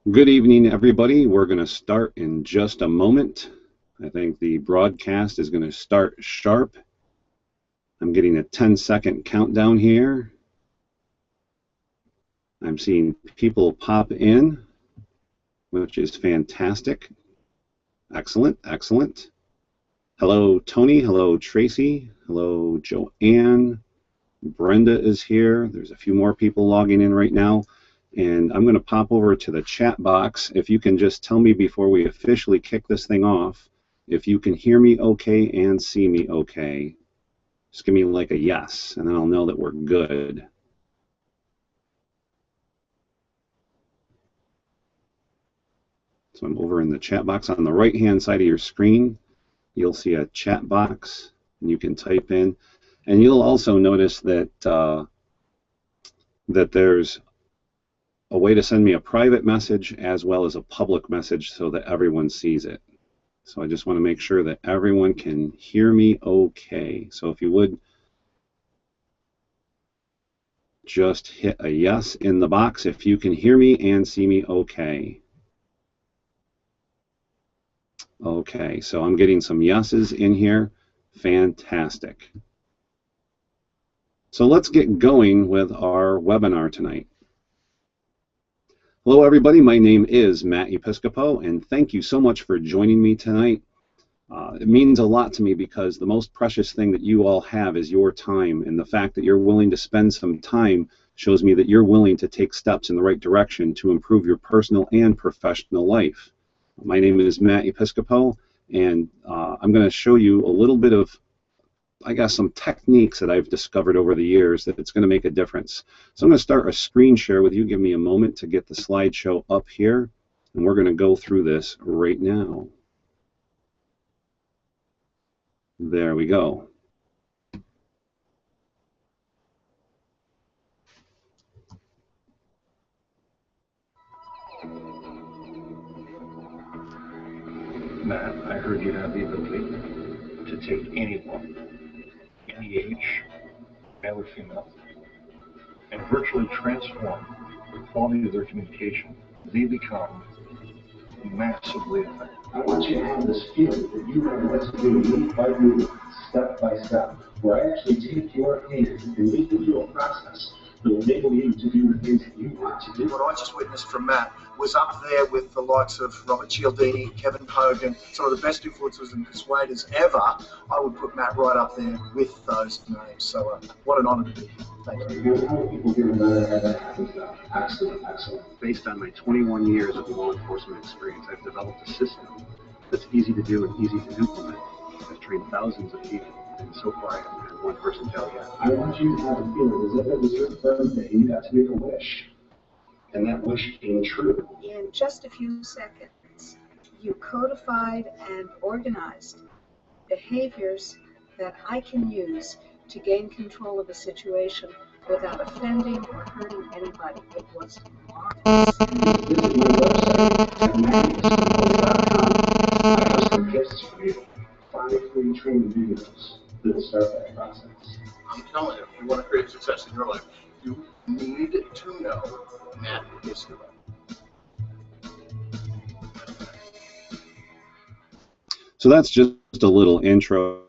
Good evening, everybody. We're going to start in just a moment. I think the broadcast is going to start sharp. I'm getting a 10-second countdown here. I'm seeing people pop in, which is fantastic. Excellent, excellent. Hello, Tony. Hello, Tracy. Hello, Joanne. Brenda is here. There's a few more people logging in right now. And I'm going to pop over to the chat box. If you can just tell me before we officially kick this thing off, if you can hear me okay and see me okay. Just give me like a yes, and then I'll know that we're good. So I'm over in the chat box on the right-hand side of your screen. You'll see a chat box, and you can type in. And you'll also notice that that there's a way to send me a private message as well as a public message so that everyone sees it. So I just want to make sure that everyone can hear me okay. So if you would just hit a yes in the box if you can hear me and see me okay. Okay, so I'm getting some yeses in here. Fantastic. So let's get going with our webinar tonight. Hello, everybody. My name is Matt Episcopo, and thank you so much for joining me tonight. It means a lot to me because the most precious thing that you all have is your time, and the fact that you're willing to spend some time shows me that you're willing to take steps in the right direction to improve your personal and professional life. My name is Matt Episcopo, and I'm going to show you a little bit of some techniques that I've discovered over the years that it's going to make a difference. So I'm going to start a screen share with you. Give me a moment to get the slideshow up here, and we're going to go through this right now. There we go. Matt, I heard you have the ability to take anyone, any age, male or female, and virtually transform the quality of their communication. They become massively effective. I want you to have this feeling that you know what to do move by move, step by step, where I actually take your hand and lead you through a process that will enable you to do the things that you want to do. What I just witnessed from Matt was up there with the likes of Robert Cialdini, Kevin Hogan, some of the best influencers and persuaders ever. I would put Matt right up there with those names. So what an honor to be here. Thank you. How many people here know that that happens now? Excellent, excellent. Based on my 21 years of law enforcement experience, I've developed a system that's easy to do and easy to implement. I've trained thousands of people, and so far I haven't had one person tell yet. I want you to have a feeling as if it was your birthday and you got to make a wish. And that wish came true. In just a few seconds, you codified and organized behaviors that I can use to gain control of a situation without offending or hurting anybody. It was marvelous. Visit my website at mattescopo.com. I have some gifts for you. 5 free training videos that will start that process. I'm telling you, if you want to create success in your life, you need to know Matt Episcopo. So that's just a little intro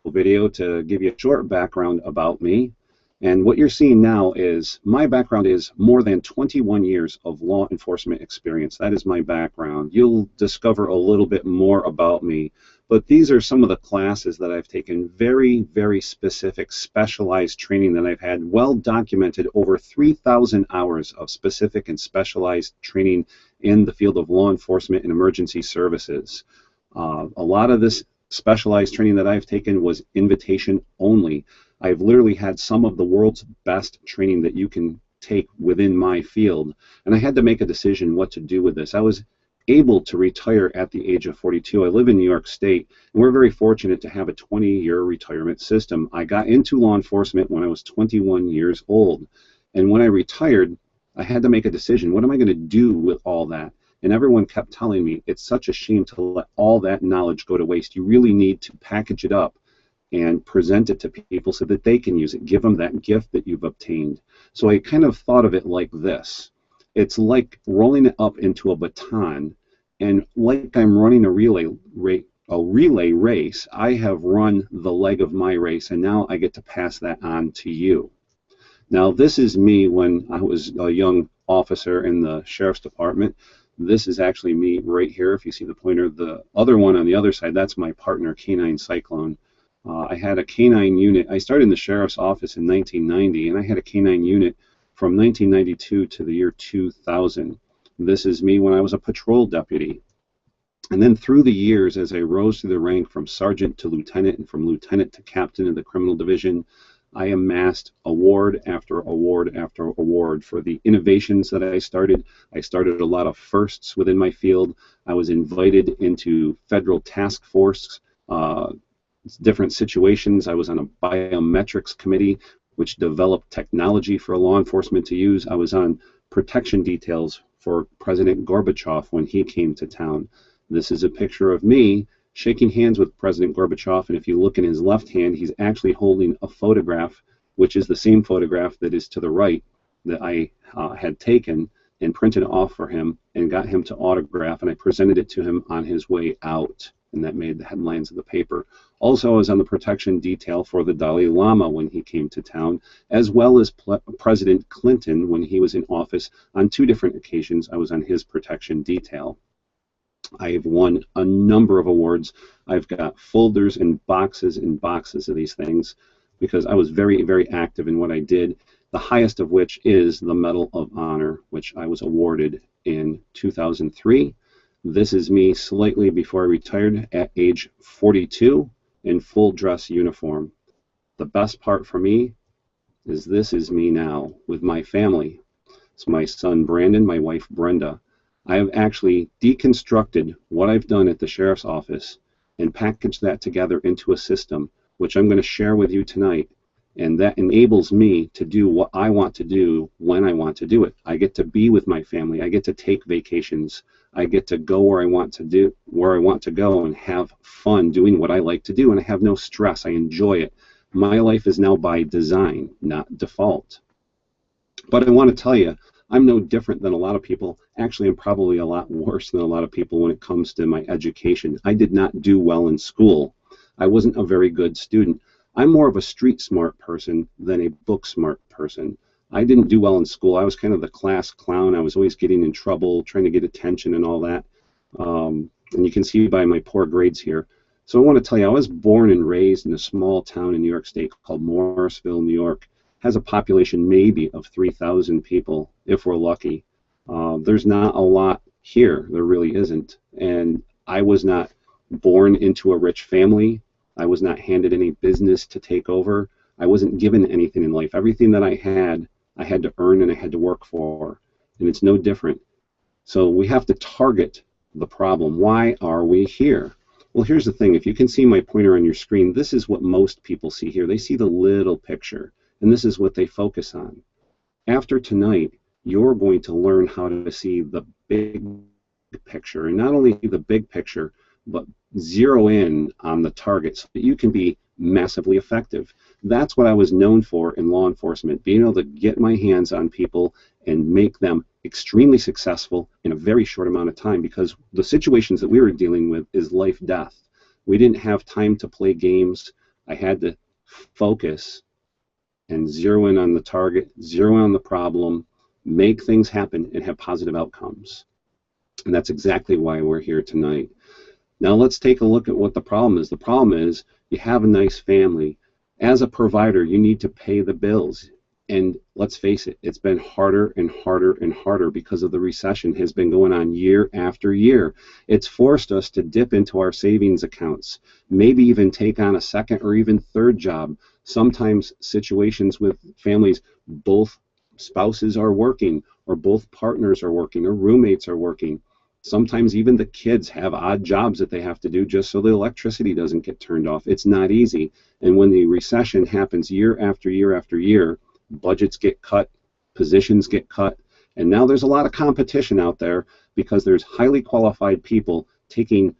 video to give you a short background about me. And what you're seeing now is my background is more than 21 years of law enforcement experience. That is my background. You'll discover a little bit more about me, but these are some of the classes that I've taken, very, very specific, specialized training that I've had, well documented, over 3,000 hours of specific and specialized training in the field of law enforcement and emergency services. A lot of this specialized training that I've taken was invitation only. I've literally had some of the world's best training that you can take within my field, and I had to make a decision what to do with this. I was able to retire at the age of 42. I live in New York State, and we're very fortunate to have a 20-year retirement system. I got into law enforcement when I was 21 years old, and when I retired, I had to make a decision. What am I going to do with all that? And everyone kept telling me, it's such a shame to let all that knowledge go to waste. You really need to package it up and present it to people so that they can use it. Give them that gift that you've obtained. So I kind of thought of it like this. It's like rolling it up into a baton, and like I'm running a relay race, I have run the leg of my race, and now I get to pass that on to you. Now, this is me when I was a young officer in the sheriff's department. This is actually me right here. If you see the pointer, the other one on the other side, that's my partner, Canine Cyclone. I had a canine unit. I started in the sheriff's office in 1990, and I had a canine unit from 1992 to the year 2000. This is me when I was a patrol deputy. And then through the years, as I rose through the rank from sergeant to lieutenant and from lieutenant to captain of the criminal division, I amassed award after award after award for the innovations that I started. I started a lot of firsts within my field. I was invited into federal task force, different situations. I was on a biometrics committee, which developed technology for law enforcement to use. I was on protection details for President Gorbachev when he came to town. This is a picture of me shaking hands with President Gorbachev, and if you look in his left hand, he's actually holding a photograph, which is the same photograph that is to the right that I had taken and printed off for him and got him to autograph, and I presented it to him on his way out, and that made the headlines of the paper. Also, I was on the protection detail for the Dalai Lama when he came to town, as well as President Clinton when he was in office. On 2 different occasions, I was on his protection detail. I've won a number of awards. I've got folders and boxes of these things because I was very, very active in what I did, the highest of which is the Medal of Honor, which I was awarded in 2003. This is me slightly before I retired at age 42 in full dress uniform. The best part for me is this is me now with my family. It's my son Brandon, my wife Brenda. I have actually deconstructed what I've done at the sheriff's office and packaged that together into a system, which I'm going to share with you tonight. And that enables me to do what I want to do when I want to do it. I get to be with my family. I get to take vacations. I get to go where I want to go and have fun doing what I like to do, and I have no stress. I enjoy it. My life is now by design, not default. But I want to tell you, I'm no different than a lot of people. Actually, I'm probably a lot worse than a lot of people when it comes to my education. I did not do well in school. I wasn't a very good student. I'm more of a street smart person than a book smart person. I didn't do well in school. I was kind of the class clown. I was always getting in trouble, trying to get attention and all that. And you can see by my poor grades here. So I want to tell you, I was born and raised in a small town in New York State called Morrisville, New York. Has a population maybe of 3,000 people, if we're lucky. There's not a lot here. There really isn't. And I was not born into a rich family. I was not handed any business to take over. I wasn't given anything in life. Everything that I had to earn and I had to work for. And it's no different. So we have to target the problem. Why are we here? Well, here's the thing. If you can see my pointer on your screen, this is what most people see here. They see the little picture. And this is what they focus on. After tonight, you're going to learn how to see the big picture, and not only the big picture, but zero in on the target so that you can be massively effective. That's what I was known for in law enforcement, being able to get my hands on people and make them extremely successful in a very short amount of time, because the situations that we were dealing with is life death. We didn't have time to play games. I had to focus and zero in on the target, zero in on the problem, make things happen, and have positive outcomes. And that's exactly why we're here tonight. Now let's take a look at what the problem is. The problem is you have a nice family. As a provider, you need to pay the bills. And let's face it, it's been harder and harder and harder because of the recession has been going on year after year. It's forced us to dip into our savings accounts, maybe even take on a second or even third job. Sometimes situations with families, both spouses are working, or both partners are working, or roommates are working. Sometimes even the kids have odd jobs that they have to do just so the electricity doesn't get turned off. It's not easy. And when the recession happens year after year after year, budgets get cut, positions get cut, and now there's a lot of competition out there because there's highly qualified people taking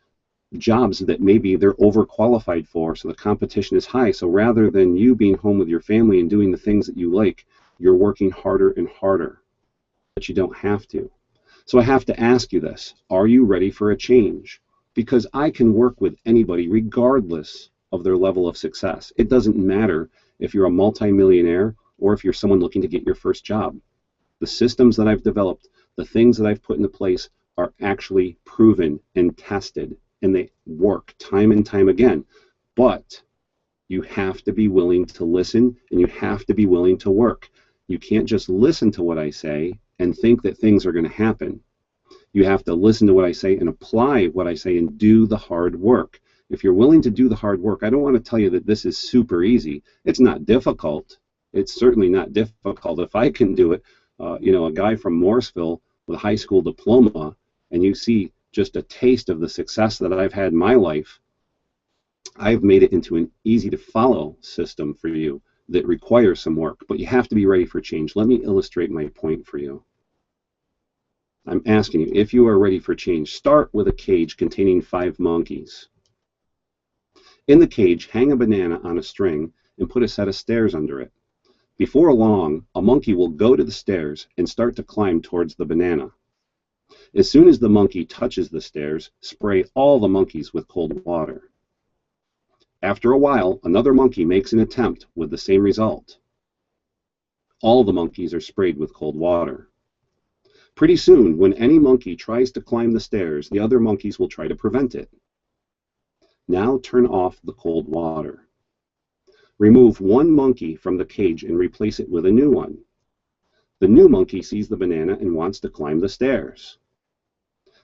jobs that maybe they're overqualified for, so the competition is high. So rather than you being home with your family and doing the things that you like, you're working harder and harder. you don't have to. So I have to ask you this. Are you ready for a change? Because I can work with anybody regardless of their level of success. It doesn't matter if you're a multimillionaire or if you're someone looking to get your first job. The systems that I've developed, the things that I've put into place are actually proven and tested, and they work time and time again. But you have to be willing to listen, and you have to be willing to work. You can't just listen to what I say and think that things are going to happen. You have to listen to what I say and apply what I say and do the hard work. If you're willing to do the hard work, I don't want to tell you that this is super easy. It's not difficult. It's certainly not difficult. If I can do it, a guy from Morrisville with a high school diploma, and you see just a taste of the success that I've had in my life, I've made it into an easy-to-follow system for you that requires some work, but you have to be ready for change. Let me illustrate my point for you. I'm asking you, if you are ready for change, start with a cage containing 5 monkeys. In the cage, hang a banana on a string and put a set of stairs under it. Before long, a monkey will go to the stairs and start to climb towards the banana. As soon as the monkey touches the stairs, spray all the monkeys with cold water. After a while, another monkey makes an attempt with the same result. All the monkeys are sprayed with cold water. Pretty soon, when any monkey tries to climb the stairs, the other monkeys will try to prevent it. Now turn off the cold water. Remove one monkey from the cage and replace it with a new one. The new monkey sees the banana and wants to climb the stairs.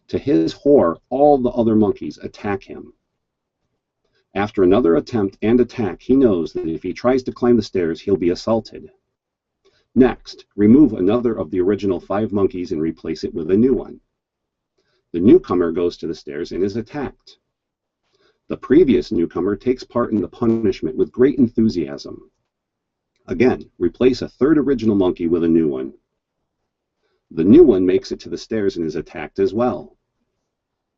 To his horror, all the other monkeys attack him. After another attempt and attack, he knows that if he tries to climb the stairs, he'll be assaulted. Next, remove another of the original 5 monkeys and replace it with a new one. The newcomer goes to the stairs and is attacked. The previous newcomer takes part in the punishment with great enthusiasm. Again, replace a third original monkey with a new one. The new one makes it to the stairs and is attacked as well.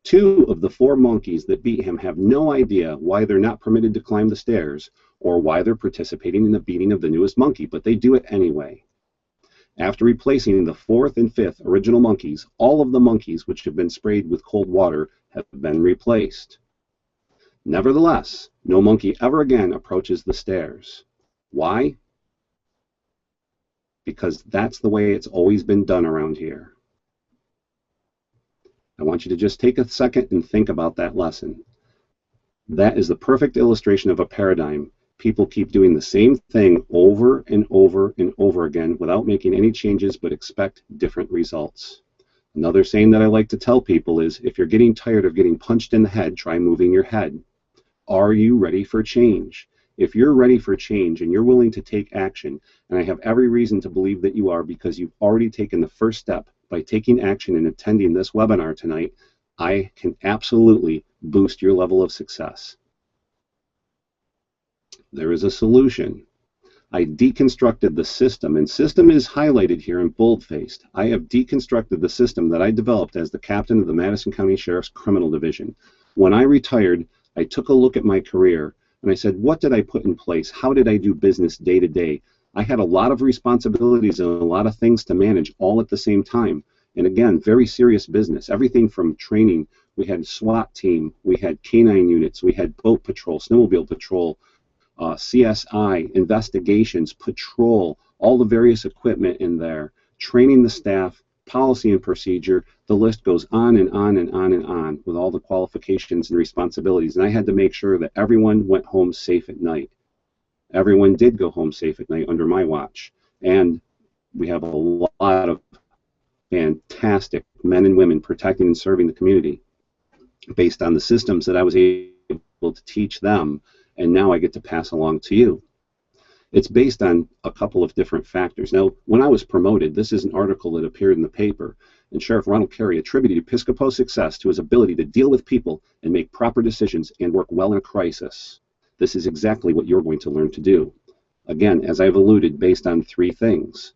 2 of the 4 monkeys that beat him have no idea why they're not permitted to climb the stairs or why they're participating in the beating of the newest monkey, but they do it anyway. After replacing the 4th and 5th original monkeys, all of the monkeys which have been sprayed with cold water have been replaced. Nevertheless, no monkey ever again approaches the stairs. Why? Because that's the way it's always been done around here. I want you to just take a second and think about that lesson. That is the perfect illustration of a paradigm. People keep doing the same thing over and over and over again without making any changes but expect different results. Another saying that I like to tell people is, if you're getting tired of getting punched in the head, try moving your head. Are you ready for change? If you're ready for change and you're willing to take action, and I have every reason to believe that you are because you've already taken the first step by taking action and attending this webinar tonight, I can absolutely boost your level of success. There is a solution. I deconstructed the system, and system is highlighted here in bold-faced. I have deconstructed the system that I developed as the captain of the Madison County Sheriff's Criminal Division. When I retired, I took a look at my career and I said, what did I put in place? How did I do business day to day? I had a lot of responsibilities and a lot of things to manage all at the same time. And again, very serious business. Everything from training. We had SWAT team, we had canine units, we had boat patrol, snowmobile patrol, CSI, investigations, patrol, all the various equipment in there, training the staff, policy and procedure. The list goes on and on and on and on with all the qualifications and responsibilities. And I had to make sure that everyone went home safe at night. Everyone did go home safe at night under my watch. And we have a lot of fantastic men and women protecting and serving the community based on the systems that I was able to teach them, and now I get to pass along to you. It's based on a couple of different factors. Now, when I was promoted, this is an article that appeared in the paper, and Sheriff Ronald Carey attributed Episcopo's success to his ability to deal with people and make proper decisions and work well in a crisis. This is exactly what you're going to learn to do. Again, as I've alluded, based on 3 things.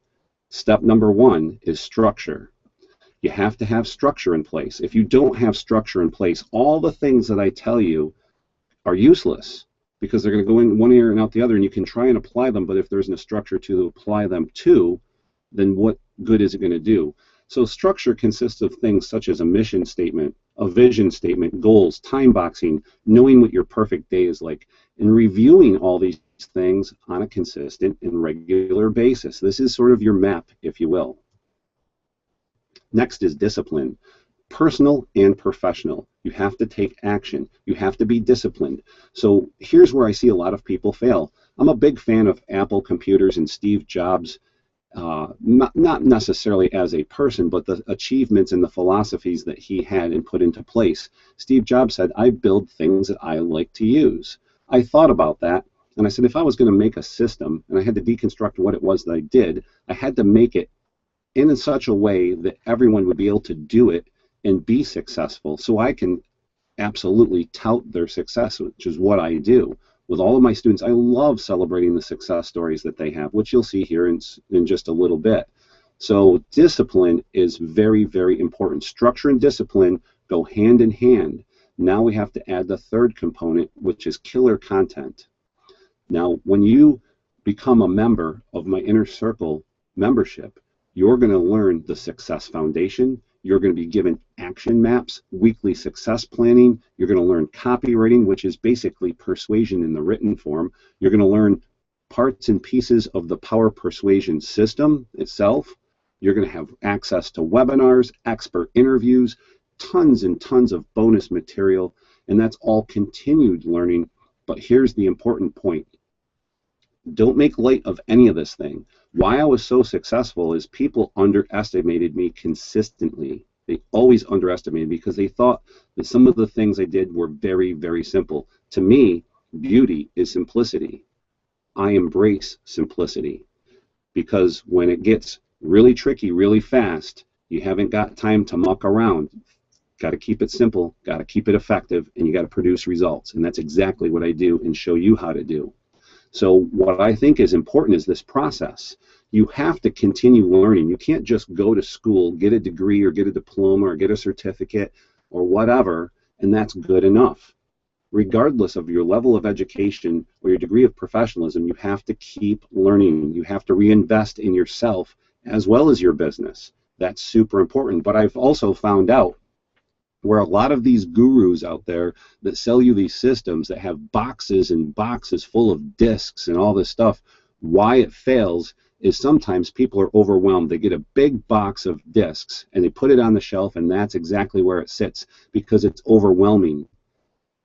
Step number 1 is structure. You have to have structure in place. If you don't have structure in place, all the things that I tell you are useless, because they're going to go in one ear and out the other, and you can try and apply them, but if there isn't a structure to apply them to, then what good is it going to do? So structure consists of things such as a mission statement, a vision statement, goals, time boxing, knowing what your perfect day is like, and reviewing all these things on a consistent and regular basis. This is sort of your map, if you will. Next is discipline, personal and professional. You have to take action. You have to be disciplined. So here's where I see a lot of people fail. I'm a big fan of Apple computers and Steve Jobs, not necessarily as a person, but the achievements and the philosophies that he had and put into place. Steve Jobs said, I build things that I like to use. I thought about that, and I said, if I was going to make a system, and I had to deconstruct what it was that I did, I had to make it in such a way that everyone would be able to do it and be successful, so I can absolutely tout their success, which is what I do. With all of my students, I love celebrating the success stories that they have, which you'll see here in just a little bit. So discipline is very, very important. Structure and discipline go hand in hand. Now we have to add the third component, which is killer content. Now, when you become a member of my Inner Circle membership, you're going to learn the Success Foundation. You're going to be given action maps, weekly success planning. You're going to learn copywriting, which is basically persuasion in the written form. You're going to learn parts and pieces of the Power Persuasion system itself. You're going to have access to webinars, expert interviews, tons and tons of bonus material, and that's all continued learning. But here's the important point. Don't make light of any of this thing. Why I was so successful is people underestimated me consistently. They always underestimated me because they thought that some of the things I did were very, very simple. To me, beauty is simplicity. I embrace simplicity because when it gets really tricky, really fast, you haven't got time to muck around. Got to keep it simple, got to keep it effective, and you got to produce results. And that's exactly what I do and show you how to do. So what I think is important is this process. You have to continue learning. You can't just go to school, get a degree or get a diploma or get a certificate or whatever, and that's good enough. Regardless of your level of education or your degree of professionalism, you have to keep learning. You have to reinvest in yourself as well as your business. That's super important. But I've also found out where a lot of these gurus out there that sell you these systems that have boxes and boxes full of discs and all this stuff, why it fails is sometimes people are overwhelmed. They get a big box of discs and they put it on the shelf, and that's exactly where it sits because it's overwhelming.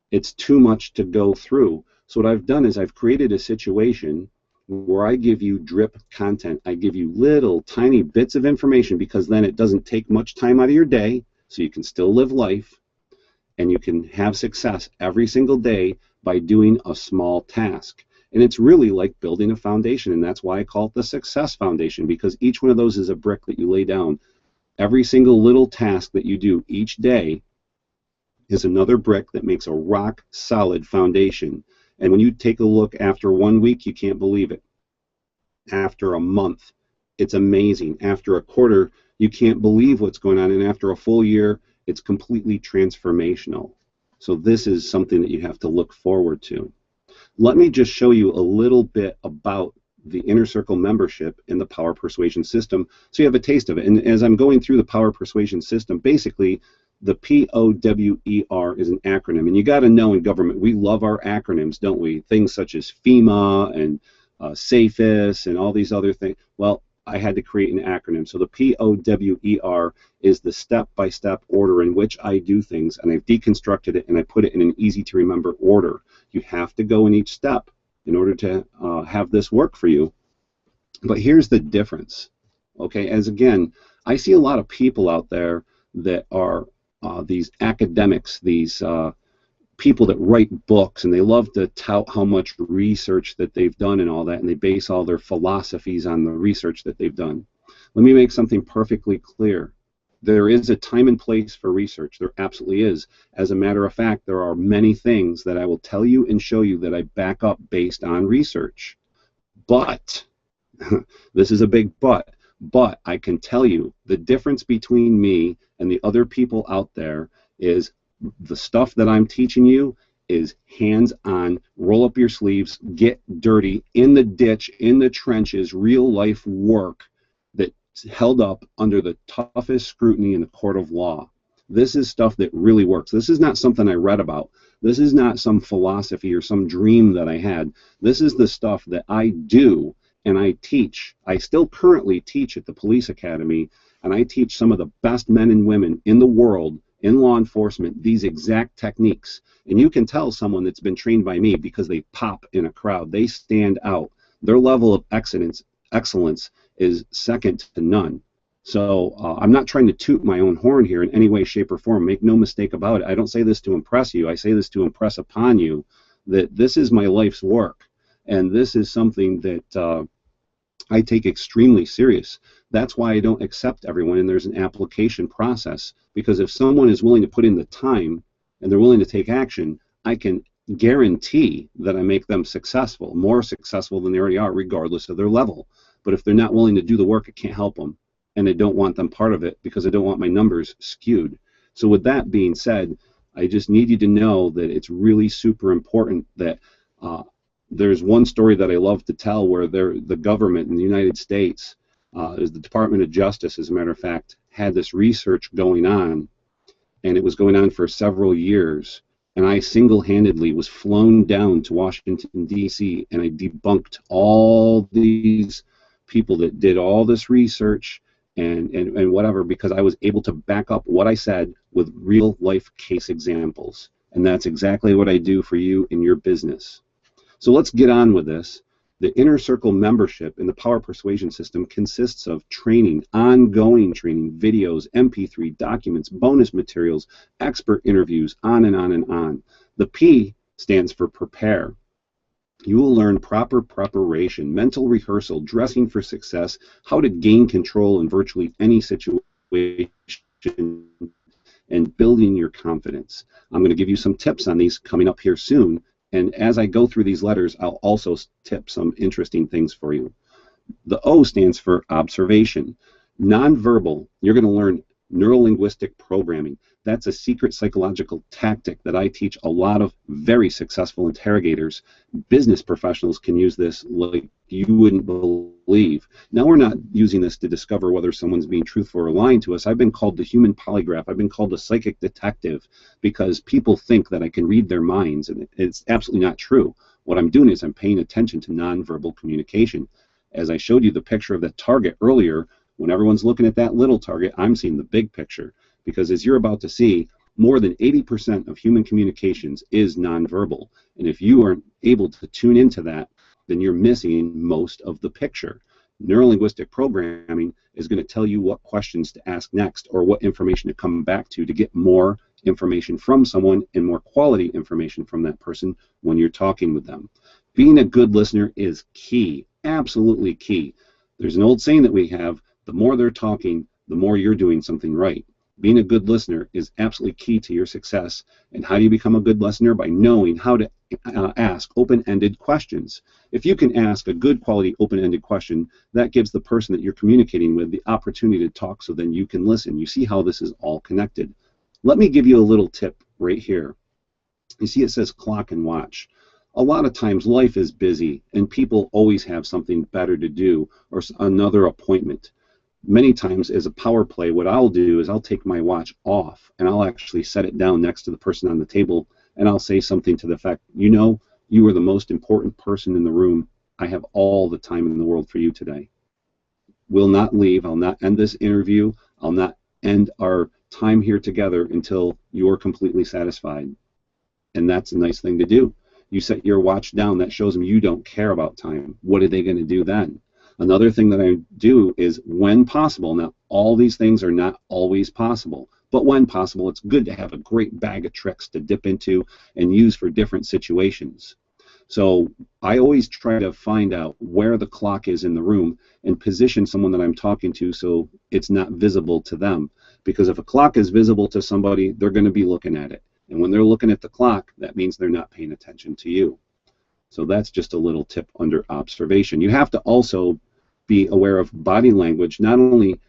It's too much to go through. So what I've done is I've created a situation where I give you drip content. I give you little tiny bits of information because then it doesn't take much time out of your day. So you can still live life and you can have success every single day by doing a small task. And it's really like building a foundation, and that's why I call it the Success Foundation, because each one of those is a brick that you lay down. Every single little task that you do each day is another brick that makes a rock solid foundation. And when you take a look after 1 week, you can't believe it. After a month, it's amazing. After a quarter, you can't believe what's going on, and after a full year, it's completely transformational. So this is something that you have to look forward to. Let me just show you a little bit about the Inner Circle membership in the Power Persuasion system so you have a taste of it. And as I'm going through the Power Persuasion system, basically the POWER is an acronym. And you got to know in government, we love our acronyms, don't we? Things such as FEMA and SAFES and all these other things. Well, I had to create an acronym. So the POWER is the step-by-step order in which I do things, and I've deconstructed it and I put it in an easy-to-remember order. You have to go in each step in order to have this work for you. But here's the difference. Okay, as again, I see a lot of people out there that are these academics, these people that write books, and they love to tout how much research that they've done and all that, and they base all their philosophies on the research that they've done. Let me make something perfectly clear. There is a time and place for research. There absolutely is. As a matter of fact, there are many things that I will tell you and show you that I back up based on research. But, this is a big but I can tell you the difference between me and the other people out there is the stuff that I'm teaching you is hands-on, roll up your sleeves, get dirty, in the ditch, in the trenches, real life work that held up under the toughest scrutiny in the court of law. This is stuff that really works. This is not something I read about. This is not some philosophy or some dream that I had. This is the stuff that I do and I teach. I still currently teach at the police academy, and I teach some of the best men and women in the world in law enforcement these exact techniques. And you can tell someone that's been trained by me because they pop in a crowd. They stand out. Their level of excellence is second to none. So I'm not trying to toot my own horn here in any way, shape, or form. Make no mistake about it. I don't say this to impress you. I say this to impress upon you that this is my life's work, and this is something that I take extremely serious. That's why I don't accept everyone, and there's an application process, because if someone is willing to put in the time and they're willing to take action, I can guarantee that I make them successful, more successful than they already are, regardless of their level. But if they're not willing to do the work, I can't help them, and I don't want them part of it because I don't want my numbers skewed. So with that being said, I just need you to know that it's really super important that there's one story that I love to tell where the government in the United States, is the Department of Justice, as a matter of fact, had this research going on, and it was going on for several years. And I single-handedly was flown down to Washington, D.C., and I debunked all these people that did all this research and whatever, because I was able to back up what I said with real-life case examples. And that's exactly what I do for you in your business. So let's get on with this. The Inner Circle membership in the Power Persuasion system consists of training, ongoing training, videos, MP3 documents, bonus materials, expert interviews, on and on and on. The P stands for prepare. You will learn proper preparation, mental rehearsal, dressing for success, how to gain control in virtually any situation, and building your confidence. I'm going to give you some tips on these coming up here soon. And as I go through these letters, I'll also tip some interesting things for you. The O stands for observation. Nonverbal, you're going to learn neuro-linguistic programming. That's a secret psychological tactic that I teach a lot of very successful interrogators. Business professionals can use this like you wouldn't believe. Now, we're not using this to discover whether someone's being truthful or lying to us. I've been called the human polygraph. I've been called a psychic detective because people think that I can read their minds, and it's absolutely not true. What I'm doing is I'm paying attention to nonverbal communication. As I showed you the picture of that target earlier, when everyone's looking at that little target, I'm seeing the big picture. Because as you're about to see, more than 80% of human communications is nonverbal. And if you aren't able to tune into that, then you're missing most of the picture. Neurolinguistic programming is going to tell you what questions to ask next or what information to come back to get more information from someone and more quality information from that person when you're talking with them. Being a good listener is key, absolutely key. There's an old saying that we have, the more they're talking, the more you're doing something right. Being a good listener is absolutely key to your success. And how do you become a good listener? By knowing how to ask open-ended questions. If you can ask a good quality open-ended question, that gives the person that you're communicating with the opportunity to talk, so then you can listen. You see how this is all connected. Let me give you a little tip right here. You see it says clock and watch. A lot of times life is busy and people always have something better to do or another appointment. Many times as a power play, what I'll do is I'll take my watch off and I'll actually set it down next to the person on the table, and I'll say something to the effect, you know, you are the most important person in the room. I have all the time in the world for you today. We'll not leave. I'll not end this interview. I'll not end our time here together until you're completely satisfied. And that's a nice thing to do. You set your watch down. That shows them you don't care about time. What are they going to do then? Another thing that I do is, when possible, now all these things are not always possible, but when possible, it's good to have a great bag of tricks to dip into and use for different situations. So I always try to find out where the clock is in the room and position someone that I'm talking to so it's not visible to them. Because if a clock is visible to somebody, they're going to be looking at it. And when they're looking at the clock, that means they're not paying attention to you. So that's just a little tip under observation. You have to also be aware of body language, not only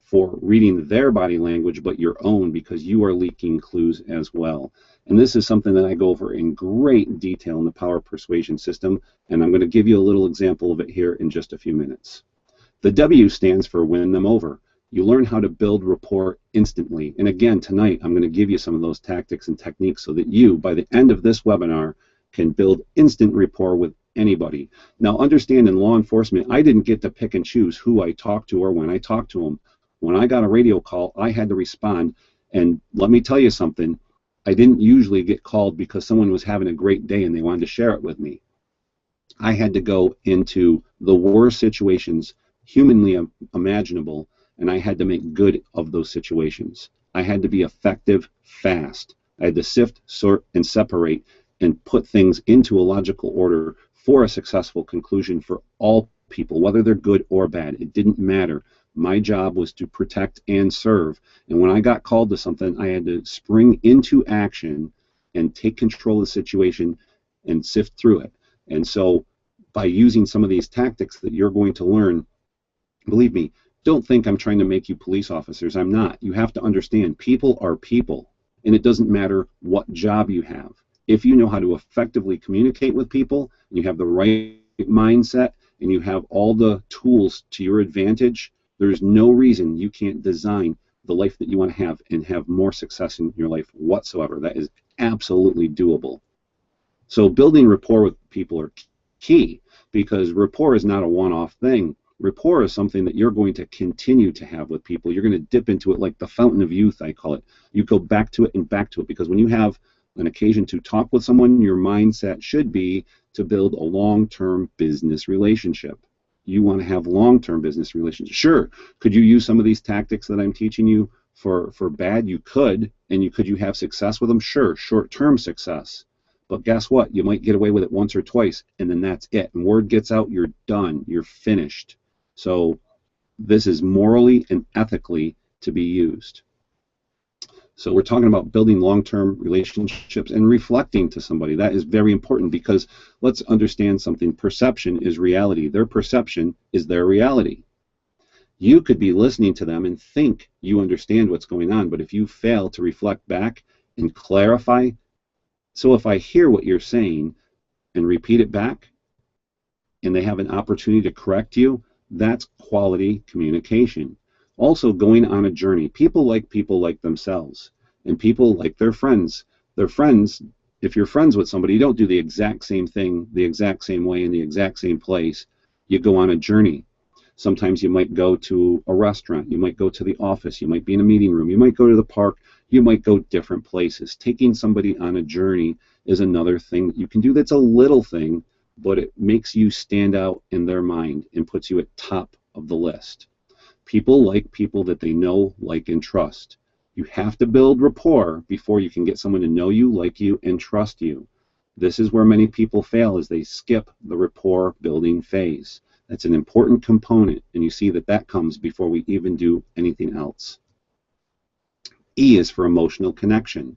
for reading their body language, but your own, because you are leaking clues as well. And this is something that I go over in great detail in the Power Persuasion system, and I'm going to give you a little example of it here in just a few minutes. The W stands for win them over. You learn how to build rapport instantly. And again, tonight, I'm going to give you some of those tactics and techniques so that you, by the end of this webinar, can build instant rapport with anybody. Now, understand, in law enforcement, I didn't get to pick and choose who I talked to or when I talked to them. When I got a radio call, I had to respond. And let me tell you something, I didn't usually get called because someone was having a great day and they wanted to share it with me. I had to go into the worst situations humanly imaginable, and I had to make good of those situations. I had to be effective fast. I had to sift, sort, and separate and put things into a logical order for a successful conclusion for all people, whether they're good or bad. It didn't matter. My job was to protect and serve. And when I got called to something, I had to spring into action and take control of the situation and sift through it. And so by using some of these tactics that you're going to learn, believe me, don't think I'm trying to make you police officers. I'm not. You have to understand, people are people, and it doesn't matter what job you have. If you know how to effectively communicate with people, and you have the right mindset, and you have all the tools to your advantage, there's no reason you can't design the life that you want to have and have more success in your life whatsoever. That is absolutely doable. So building rapport with people are key, because rapport is not a one-off thing. Rapport is something that you're going to continue to have with people. You're going to dip into it like the fountain of youth, I call it. You go back to it and back to it, because when you have an occasion to talk with someone, your mindset should be to build a long-term business relationship. You want to have long-term business relationships. Sure, could you use some of these tactics that I'm teaching you for bad? You could, and could you have success with them? Sure, short-term success. But guess what? You might get away with it once or twice, and then that's it. And word gets out, you're done. You're finished. So this is morally and ethically to be used. So we're talking about building long-term relationships and reflecting to somebody. That is very important, because let's understand something. Perception is reality. Their perception is their reality. You could be listening to them and think you understand what's going on, but if you fail to reflect back and clarify, so if I hear what you're saying and repeat it back, and they have an opportunity to correct you, that's quality communication. Also, going on a journey. People like themselves, and people like their friends. Their friends, if you're friends with somebody, you don't do the exact same thing the exact same way in the exact same place. You go on a journey. Sometimes you might go to a restaurant, you might go to the office, you might be in a meeting room, you might go to the park, you might go different places. Taking somebody on a journey is another thing that you can do. That's a little thing, but it makes you stand out in their mind and puts you at top of the list. People like people that they know, like, and trust. You have to build rapport before you can get someone to know you, like you, and trust you. This is where many people fail, is they skip the rapport building phase. That's an important component, and you see that that comes before we even do anything else. E is for emotional connection.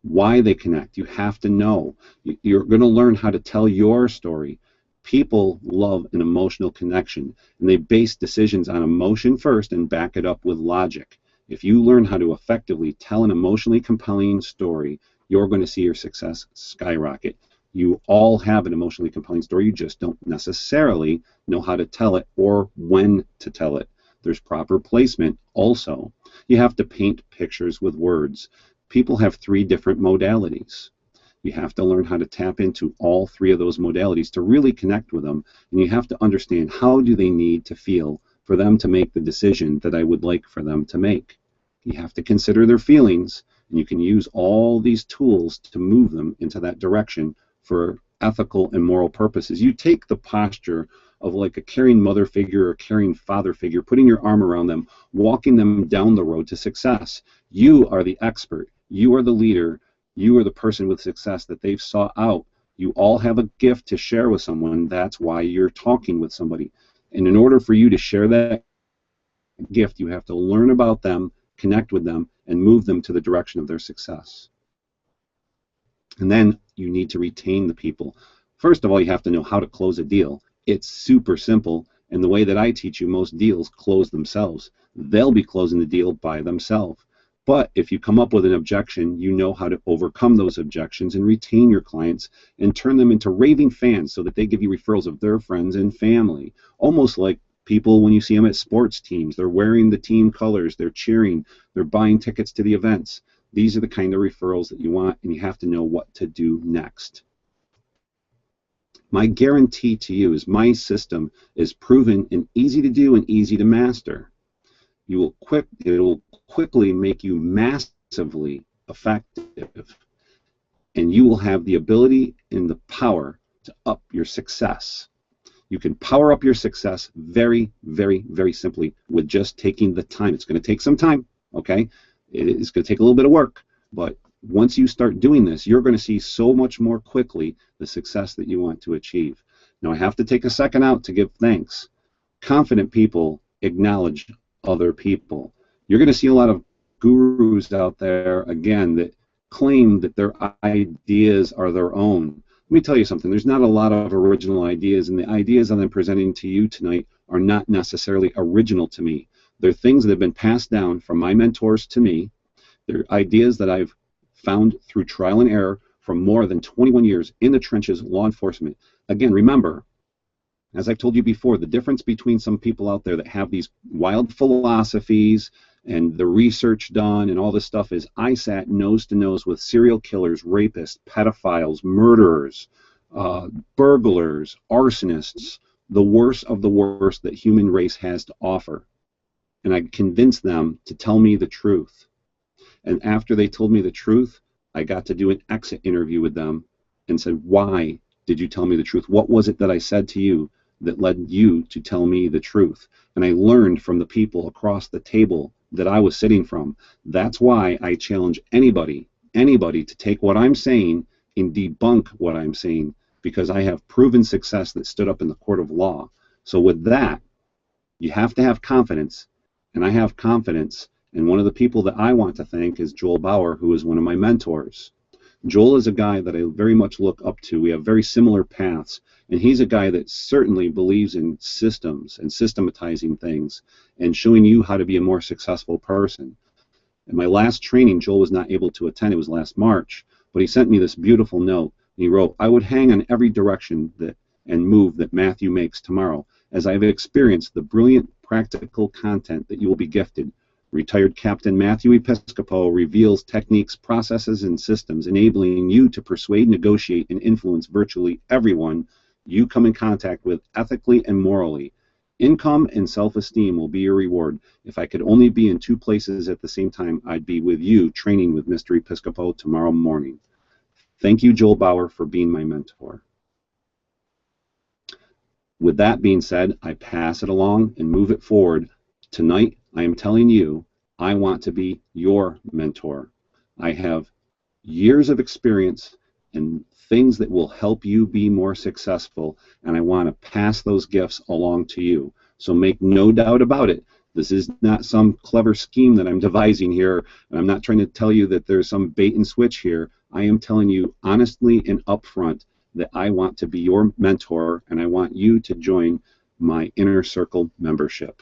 Why they connect. You have to know. You're going to learn how to tell your story. People love an emotional connection, and they base decisions on emotion first and back it up with logic. If you learn how to effectively tell an emotionally compelling story, you're going to see your success skyrocket. You all have an emotionally compelling story, you just don't necessarily know how to tell it or when to tell it. There's proper placement also. You have to paint pictures with words. People have 3 different modalities. You have to learn how to tap into all 3 of those modalities to really connect with them, and you have to understand, how do they need to feel for them to make the decision that I would like for them to make. You have to consider their feelings, and you can use all these tools to move them into that direction for ethical and moral purposes. You take the posture of like a caring mother figure or caring father figure, putting your arm around them, walking them down the road to success. You are the expert. You are the leader. You are the person with success that they've sought out. You all have a gift to share with someone. That's why you're talking with somebody. And in order for you to share that gift, you have to learn about them, connect with them, and move them to the direction of their success. And then you need to retain the people. First of all, you have to know how to close a deal. It's super simple, and the way that I teach you, most deals close themselves. They'll be closing the deal by themselves. But if you come up with an objection, you know how to overcome those objections and retain your clients and turn them into raving fans so that they give you referrals of their friends and family. Almost like People, when you see them at sports teams, they're wearing the team colors, they're cheering, they're buying tickets to the events. These are the kind of referrals that you want, and you have to know what to do next. My guarantee to you is my system is proven and easy to do and easy to master. It will quickly make you massively effective, and you will have the ability and the power to up your success. You can power up your success very, very, very simply with just taking the time. It's going to take some time, okay? It's going to take a little bit of work, but once you start doing this, you're going to see so much more quickly the success that you want to achieve. Now, I have to take a second out to give thanks. Confident people acknowledge other people. You're going to see a lot of gurus out there, again, that claim that their ideas are their own. Let me tell you something. There's not a lot of original ideas, and the ideas that I'm presenting to you tonight are not necessarily original to me. They're things that have been passed down from my mentors to me. They're ideas that I've found through trial and error from more than 21 years in the trenches, law enforcement. Again, remember, as I've told you before, the difference between some people out there that have these wild philosophies and the research done and all this stuff is I sat nose to nose with serial killers, rapists, pedophiles, murderers, burglars, arsonists, the worst of the worst that human race has to offer. And I convinced them to tell me the truth. And after they told me the truth, I got to do an exit interview with them and said, why did you tell me the truth? What was it that I said to you that led you to tell me the truth? And I learned from the people across the table that I was sitting from. That's why I challenge anybody to take what I'm saying and debunk what I'm saying, because I have proven success that stood up in the court of law. So with that, you have to have confidence, and I have confidence. And one of the people that I want to thank is Joel Bauer, who is one of my mentors. Joel is a guy that I very much look up to. We have very similar paths, and he's a guy that certainly believes in systems and systematizing things and showing you how to be a more successful person. In my last training, Joel was not able to attend. It was last March, but he sent me this beautiful note. He wrote, I would hang on every direction and move that Matthew makes tomorrow, as I have experienced the brilliant practical content that you will be gifted. Retired Captain Matthew Episcopo reveals techniques, processes, and systems enabling you to persuade, negotiate, and influence virtually everyone you come in contact with ethically and morally. Income and self-esteem will be your reward. If I could only be in two places at the same time, I'd be with you training with Mr. Episcopo tomorrow morning. Thank you, Joel Bauer, for being my mentor. With that being said, I pass it along and move it forward. Tonight, I am telling you, I want to be your mentor. I have years of experience and things that will help you be more successful, and I want to pass those gifts along to you. So make no doubt about it. This is not some clever scheme that I'm devising here, and I'm not trying to tell you that there's some bait and switch here. I am telling you honestly and upfront that I want to be your mentor, and I want you to join my Inner Circle membership,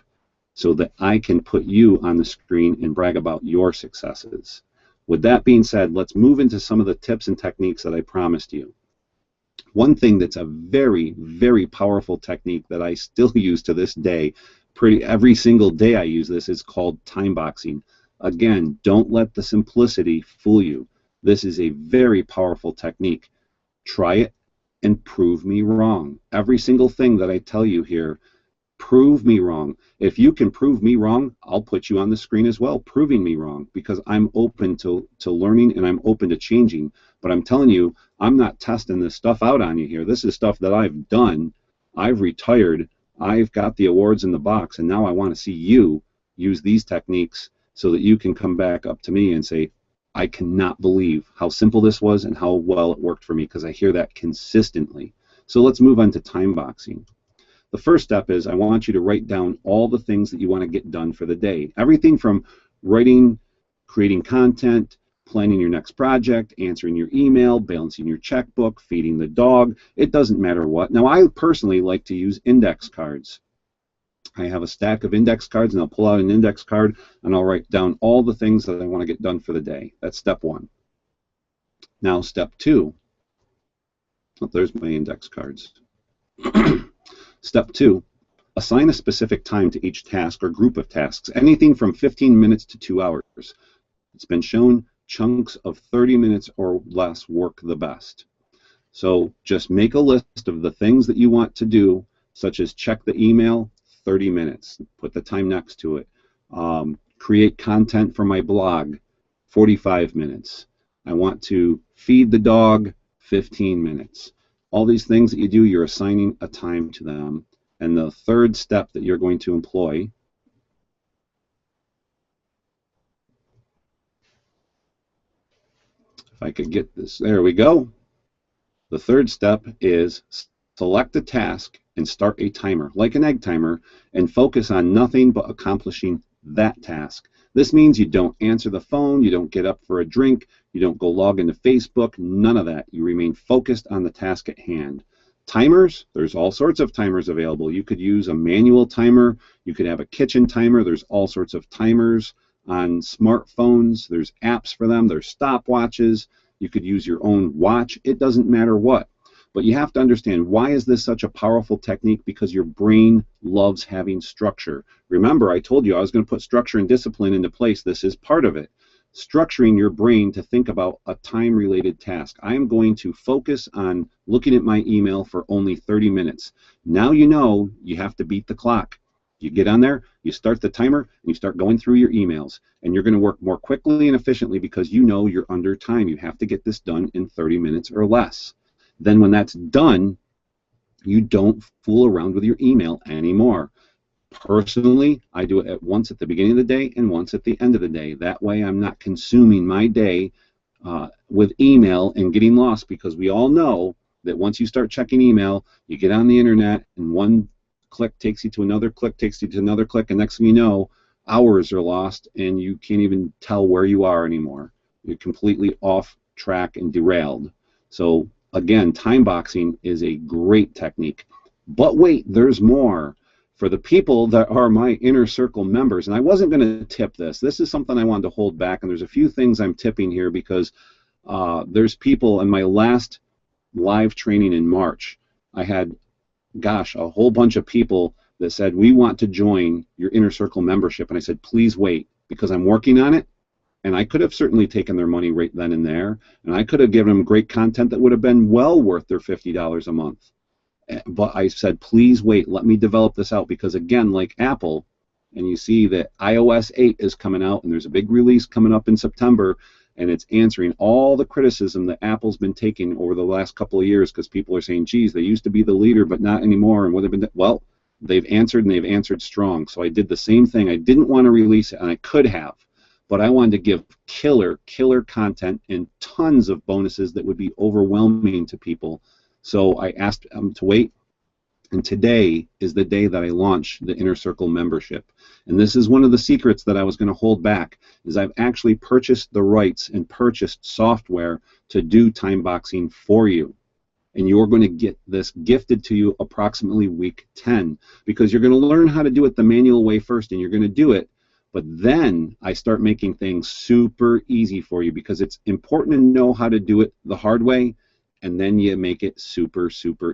so that I can put you on the screen and brag about your successes. With that being said, let's move into some of the tips and techniques that I promised you. One thing that's a very, very powerful technique that I still use to this day, every single day I use this, is called time boxing. Again, don't let the simplicity fool you. This is a very powerful technique. Try it and prove me wrong. Every single thing that I tell you here, prove me wrong. If you can prove me wrong, I'll put you on the screen as well, proving me wrong, because I'm open to learning and I'm open to changing. But I'm telling you, I'm not testing this stuff out on you here. This is stuff that I've done. I've retired. I've got the awards in the box, and now I want to see you use these techniques so that you can come back up to me and say, I cannot believe how simple this was and how well it worked for me, because I hear that consistently. So let's move on to time boxing. The first step is I want you to write down all the things that you want to get done for the day. Everything from writing, creating content, planning your next project, answering your email, balancing your checkbook, feeding the dog. It doesn't matter what. Now, I personally like to use index cards. I have a stack of index cards, and I'll pull out an index card, and I'll write down all the things that I want to get done for the day. That's step one. Now, step two. Oh, there's my index cards. Step two, Assign a specific time to each task or group of tasks, anything from 15 minutes to 2 hours. It's been shown chunks of 30 minutes or less work the best. So just make a list of the things that you want to do, such as check the email, 30 minutes. Put the time next to it. Create content for my blog, 45 minutes. I want to feed the dog, 15 minutes. All these things that you do, you're assigning a time to them. And the third step that you're going to employ if I could get this, there we go. The third step is select a task and start a timer, like an egg timer, and focus on nothing but accomplishing that task. This means you don't answer the phone, you don't get up for a drink, you don't go log into Facebook, none of that. You remain focused on the task at hand. Timers, there's all sorts of timers available. You could use a manual timer, you could have a kitchen timer, there's all sorts of timers on smartphones, there's apps for them, there's stopwatches, you could use your own watch, it doesn't matter what. But you have to understand, why is this such a powerful technique? Because your brain loves having structure. Remember, I told you I was going to put structure and discipline into place. This is part of it. Structuring your brain to think about a time-related task. I am going to focus on looking at my email for only 30 minutes. Now you know you have to beat the clock. You get on there, you start the timer, and you start going through your emails. And you're going to work more quickly and efficiently because you know you're under time. You have to get this done in 30 minutes or less. Then when that's done, you don't fool around with your email anymore. Personally, I do it once at the beginning of the day and once at the end of the day. That way I'm not consuming my day with email and getting lost, because we all know that once you start checking email, you get on the internet and one click takes you to another click, takes you to another click, and next thing you know, hours are lost and you can't even tell where you are anymore. You're completely off track and derailed. So again, time boxing is a great technique. But wait, there's more. For the people that are my inner circle members, and I wasn't going to tip this. This is something I wanted to hold back, and there's a few things I'm tipping here because there's people in my last live training in March. I had, gosh, a whole bunch of people that said, we want to join your inner circle membership. And I said, please wait, because I'm working on it. And I could have certainly taken their money right then and there, and I could have given them great content that would have been well worth their $50 a month. But I said, please wait, let me develop this out, because again, like Apple, and you see that iOS 8 is coming out, and there's a big release coming up in September, and it's answering all the criticism that Apple's been taking over the last couple of years, because people are saying, geez, they used to be the leader, but not anymore, and what have been, well, they've answered, and they've answered strong. So I did the same thing. I didn't want to release it, and I could have, but I wanted to give killer content and tons of bonuses that would be overwhelming to people. So I asked them to wait, and today is the day that I launch the Inner Circle membership. And this is one of the secrets that I was going to hold back, is I've actually purchased the rights and purchased software to do time boxing for you. And you're going to get this gifted to you approximately week 10, because you're going to learn how to do it the manual way first, and you're going to do it. But then I start making things super easy for you, because it's important to know how to do it the hard way, and then you make it super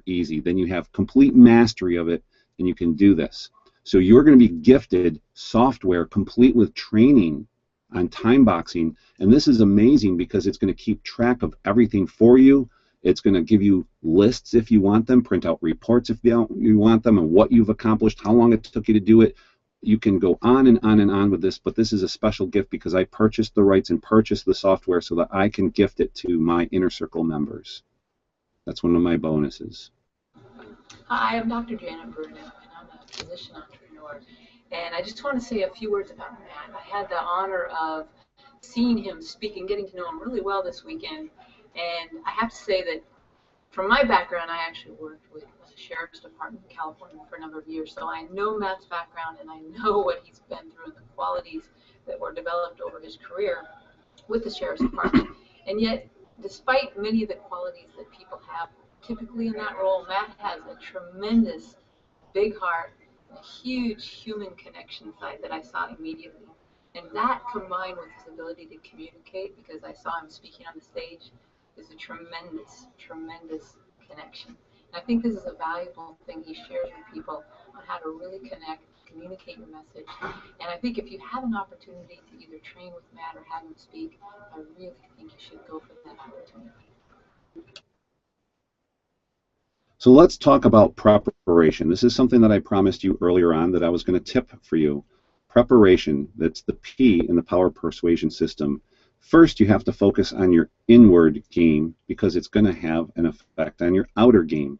easy. Then you have complete mastery of it, and you can do this. So you're going to be gifted software complete with training on time boxing, and this is amazing because it's going to keep track of everything for you. It's going to give you lists if you want them, print out reports if you want them, and what you've accomplished, how long it took you to do it. You can go on and on and on with this, but this is a special gift because I purchased the rights and purchased the software so that I can gift it to my Inner Circle members. That's one of my bonuses. Hi, I'm Dr. Janet Bruno, and I'm a physician entrepreneur. And I just want to say a few words about Matt. I had the honor of seeing him speak and getting to know him really well this weekend. And I have to say that from my background, I actually worked with the Sheriff's Department in California for a number of years. So I know Matt's background, and I know what he's been through and the qualities that were developed over his career with the Sheriff's Department. And yet, despite many of the qualities that people have typically in that role, Matt has a tremendous big heart, a huge human connection side that I saw immediately. And that, combined with his ability to communicate, because I saw him speaking on the stage, is a tremendous connection. And I think this is a valuable thing he shares with people on how to really communicate your message. And I think if you have an opportunity to either train with Matt or have him speak, I really think you should go for that opportunity. So let's talk about preparation. This is something that I promised you earlier on that I was going to tip for you. Preparation, that's the P in the power persuasion system. First, you have to focus on your inward game because it's going to have an effect on your outer game.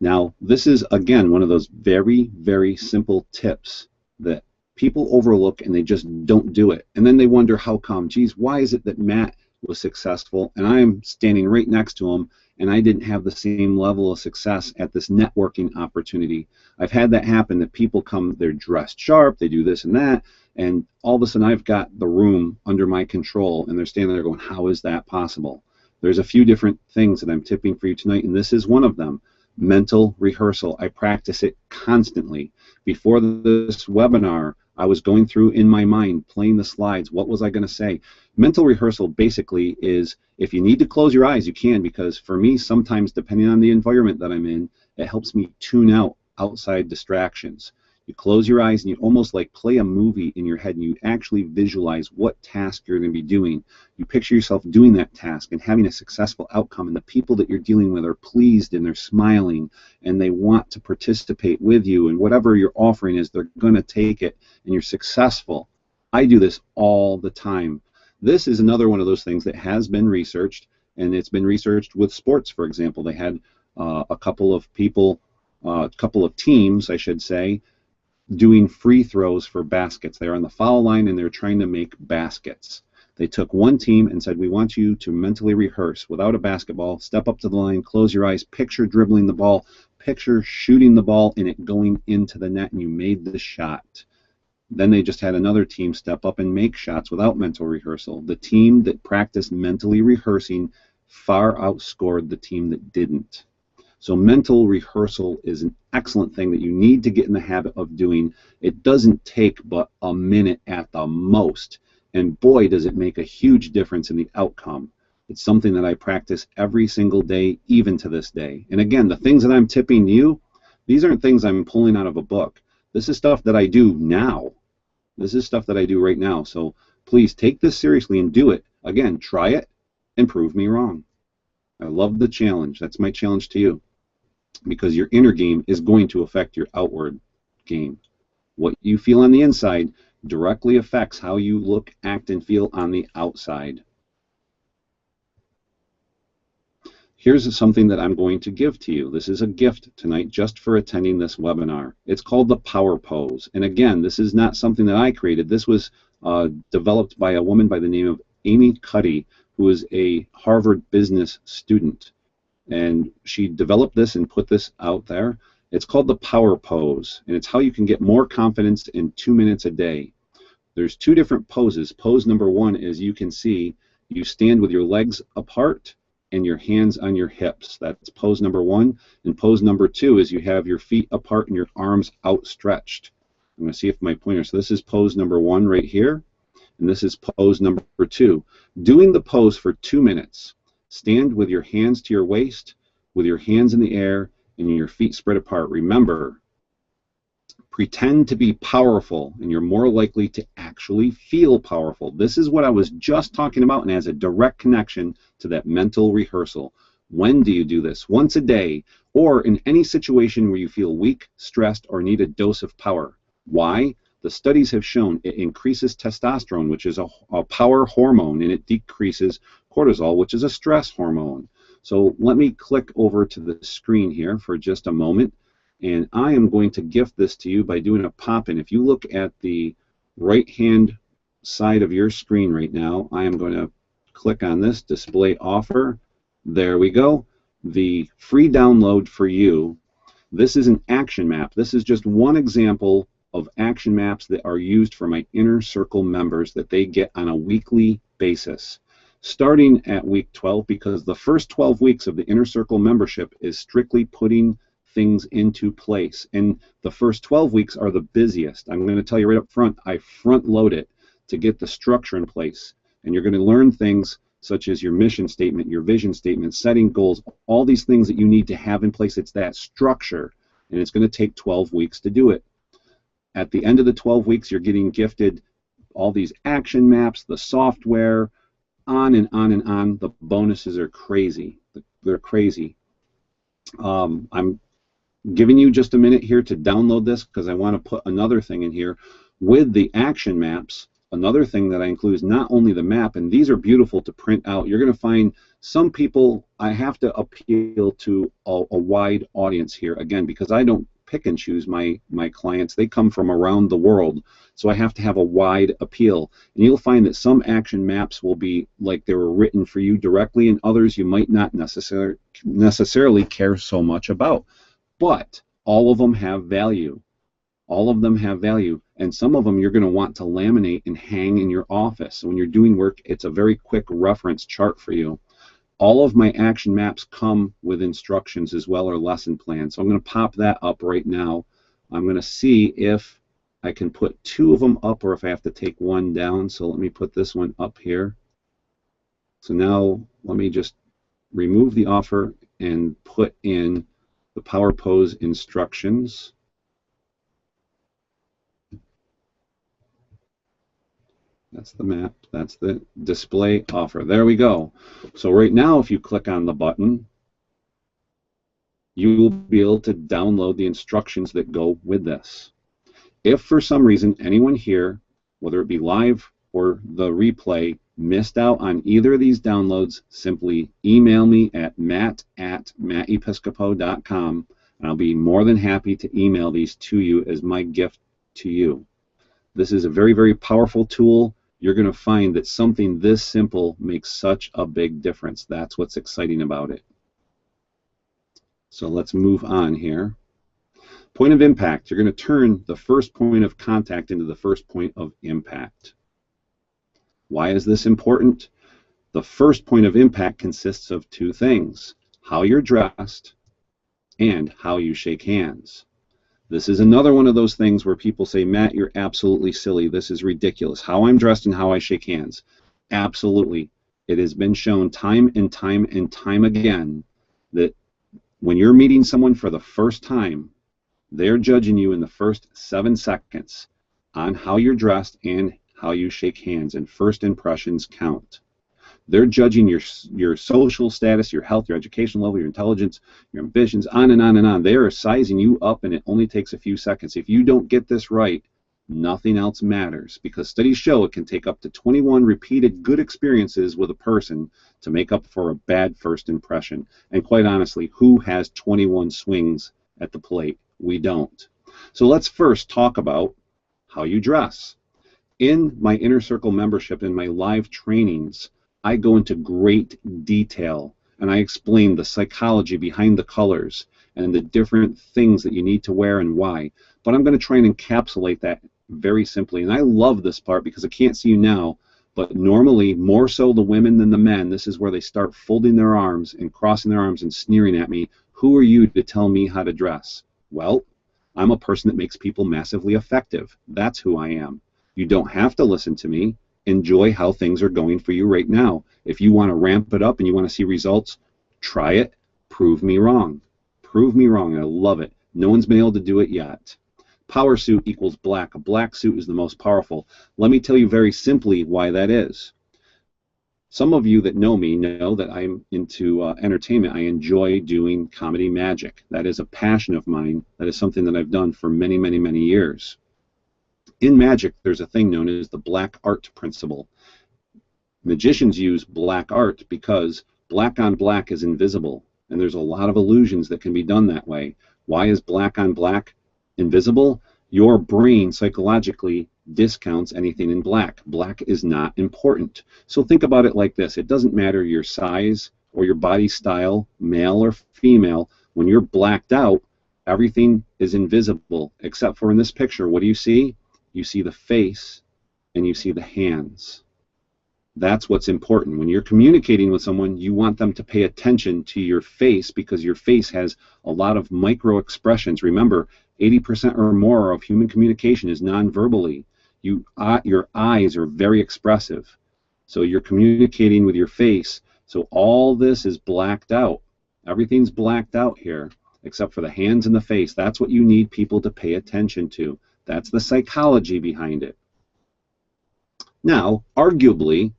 Now, this is, again, one of those very, very simple tips that people overlook and they just don't do it. And then they wonder how come, geez, why is it that Matt was successful and I'm standing right next to him and I didn't have the same level of success at this networking opportunity? I've had that happen, that people come, they're dressed sharp, they do this and that, and all of a sudden I've got the room under my control and they're standing there going, how is that possible? There's a few different things that I'm tipping for you tonight, and this is one of them. Mental rehearsal. I practice it constantly. Before this webinar, I was going through in my mind, playing the slides. What was I going to say? Mental rehearsal basically is, if you need to close your eyes, you can, because for me, sometimes, depending on the environment that I'm in, it helps me tune out outside distractions. You close your eyes and you almost like play a movie in your head, and you actually visualize what task you're going to be doing. You picture yourself doing that task and having a successful outcome, and the people that you're dealing with are pleased and they're smiling and they want to participate with you, and whatever your offering is, they're going to take it and you're successful. I do this all the time. This is another one of those things that has been researched, and it's been researched with sports, for example. They had a couple of people, a couple of teams, I should say, doing free throws for baskets. They're on the foul line and they're trying to make baskets. They took one team and said, we want you to mentally rehearse without a basketball, step up to the line, close your eyes, picture dribbling the ball, picture shooting the ball and it going into the net, and you made the shot. Then they just had another team step up and make shots without mental rehearsal. The team that practiced mentally rehearsing far outscored the team that didn't. So mental rehearsal is an excellent thing that you need to get in the habit of doing. It doesn't take but a minute at the most, and boy does it make a huge difference in the outcome. It's something that I practice every single day, even to this day. And again, the things that I'm tipping you, these aren't things I'm pulling out of a book. This is stuff that I do now. This is stuff that I do right now. So please take this seriously and do it. Again, try it and prove me wrong. I love the challenge. That's my challenge to you. Because your inner game is going to affect your outward game. What you feel on the inside directly affects how you look, act, and feel on the outside. Here's something that I'm going to give to you. This is a gift tonight just for attending this webinar. It's called the Power Pose. And again, this is not something that I created. This was developed by a woman by the name of Amy Cuddy, who is a Harvard business student. And she developed this and put this out there. It's called the Power Pose, and it's how you can get more confidence in 2 minutes a day. There's two different poses. Pose number one is, you can see, you stand with your legs apart and your hands on your hips. That's pose number one. And pose number two is you have your feet apart and your arms outstretched. I'm going to see if my pointer, so this is pose number one right here, and this is pose number two. Doing the pose for 2 minutes. Stand with your hands to your waist, with your hands in the air, and your feet spread apart. Remember, pretend to be powerful, and you're more likely to actually feel powerful. This is what I was just talking about, and has a direct connection to that mental rehearsal. When do you do this? Once a day, or in any situation where you feel weak, stressed, or need a dose of power. Why? The studies have shown it increases testosterone, which is a power hormone, and it decreases cortisol, which is a stress hormone. So let me click over to the screen here for just a moment, and I am going to gift this to you by doing a pop-in. If you look at the right-hand side of your screen right now, I am going to click on this, display offer. There we go. The free download for you. This is an action map. This is just one example of action maps that are used for my inner circle members that they get on a weekly basis. Starting at week 12, because the first 12 weeks of the Inner Circle membership is strictly putting things into place. And the first 12 weeks are the busiest. I'm going to tell you right up front, I front load it to get the structure in place. And you're going to learn things such as your mission statement, your vision statement, setting goals, all these things that you need to have in place. It's that structure. and it's going to take 12 weeks to do it. At the end of the 12 weeks, you're getting gifted all these action maps, the software, on and on and on. The bonuses are crazy. They're crazy. I'm giving you just a minute here to download this because I want to put another thing in here. With the action maps, another thing that I include is not only the map, and these are beautiful to print out. You're going to find some people, I have to appeal to a wide audience here, again, because I don't pick and choose my clients. They come from around the world, so I have to have a wide appeal. And you'll find that some action maps will be like they were written for you directly, and others you might not necessarily care so much about. But all of them have value. All of them have value, and some of them you're going to want to laminate and hang in your office. So when you're doing work, it's a very quick reference chart for you. All of my action maps come with instructions as well, or lesson plans. So I'm going to pop that up right now. I'm going to see if I can put 2 of them up or if I have to take 1 down. So let me put this one up here. So now let me just remove the offer and put in the Power Pose instructions. That's the map. That's the display offer. There we go. So right now, if you click on the button, you will be able to download the instructions that go with this. If for some reason anyone here, whether it be live or the replay, missed out on either of these downloads, simply email me at matt@mattepiscopo.com, and I'll be more than happy to email these to you as my gift to you. This is a very, very powerful tool. You're going to find that something this simple makes such a big difference. That's what's exciting about it. So let's move on here. Point of impact. You're going to turn the first point of contact into the first point of impact. Why is this important? The first point of impact consists of 2 things: how you're dressed and how you shake hands. This is another one of those things where people say, Matt, you're absolutely silly. This is ridiculous. How I'm dressed and how I shake hands. Absolutely. It has been shown time and time and time again that when you're meeting someone for the first time, they're judging you in the first 7 seconds on how you're dressed and how you shake hands, and first impressions count. They're judging your social status, your health, your education level, your intelligence, your ambitions, on and on and on. They are sizing you up, and it only takes a few seconds. If you don't get this right, nothing else matters, because studies show it can take up to 21 repeated good experiences with a person to make up for a bad first impression. And quite honestly, who has 21 swings at the plate? We don't. So let's first talk about how you dress. In my Inner Circle membership, in my live trainings, I go into great detail, and I explain the psychology behind the colors and the different things that you need to wear and why. But I'm going to try and encapsulate that very simply. And I love this part because I can't see you now, but normally, more so the women than the men, this is where they start folding their arms and crossing their arms and sneering at me. Who are you to tell me how to dress? Well, I'm a person that makes people massively effective. That's who I am. You don't have to listen to me. Enjoy how things are going for you right now. If you want to ramp it up and you want to see results, try it. Prove me wrong. Prove me wrong. I love it. No one's been able to do it yet. Power suit equals black. A black suit is the most powerful. Let me tell you very simply why that is. Some of you that know me know that I'm into entertainment. I enjoy doing comedy magic. That is a passion of mine. That is something that I've done for many, many, many years. In magic, there's a thing known as the black art principle. Magicians use black art because black on black is invisible, and there's a lot of illusions that can be done that way. Why is black on black invisible? Your brain psychologically discounts anything in black. Black is not important. So think about it like this. It doesn't matter your size or your body style, male or female. When you're blacked out, everything is invisible, except for in this picture, what do you see? You see the face and you see the hands. That's what's important. When you're communicating with someone, you want them to pay attention to your face because your face has a lot of micro expressions. Remember, 80% or more of human communication is non-verbally. Your eyes are very expressive. So you're communicating with your face. So all this is blacked out. Everything's blacked out here. except for the hands and the face. That's what you need people to pay attention to. That's the psychology behind it. Now, arguably,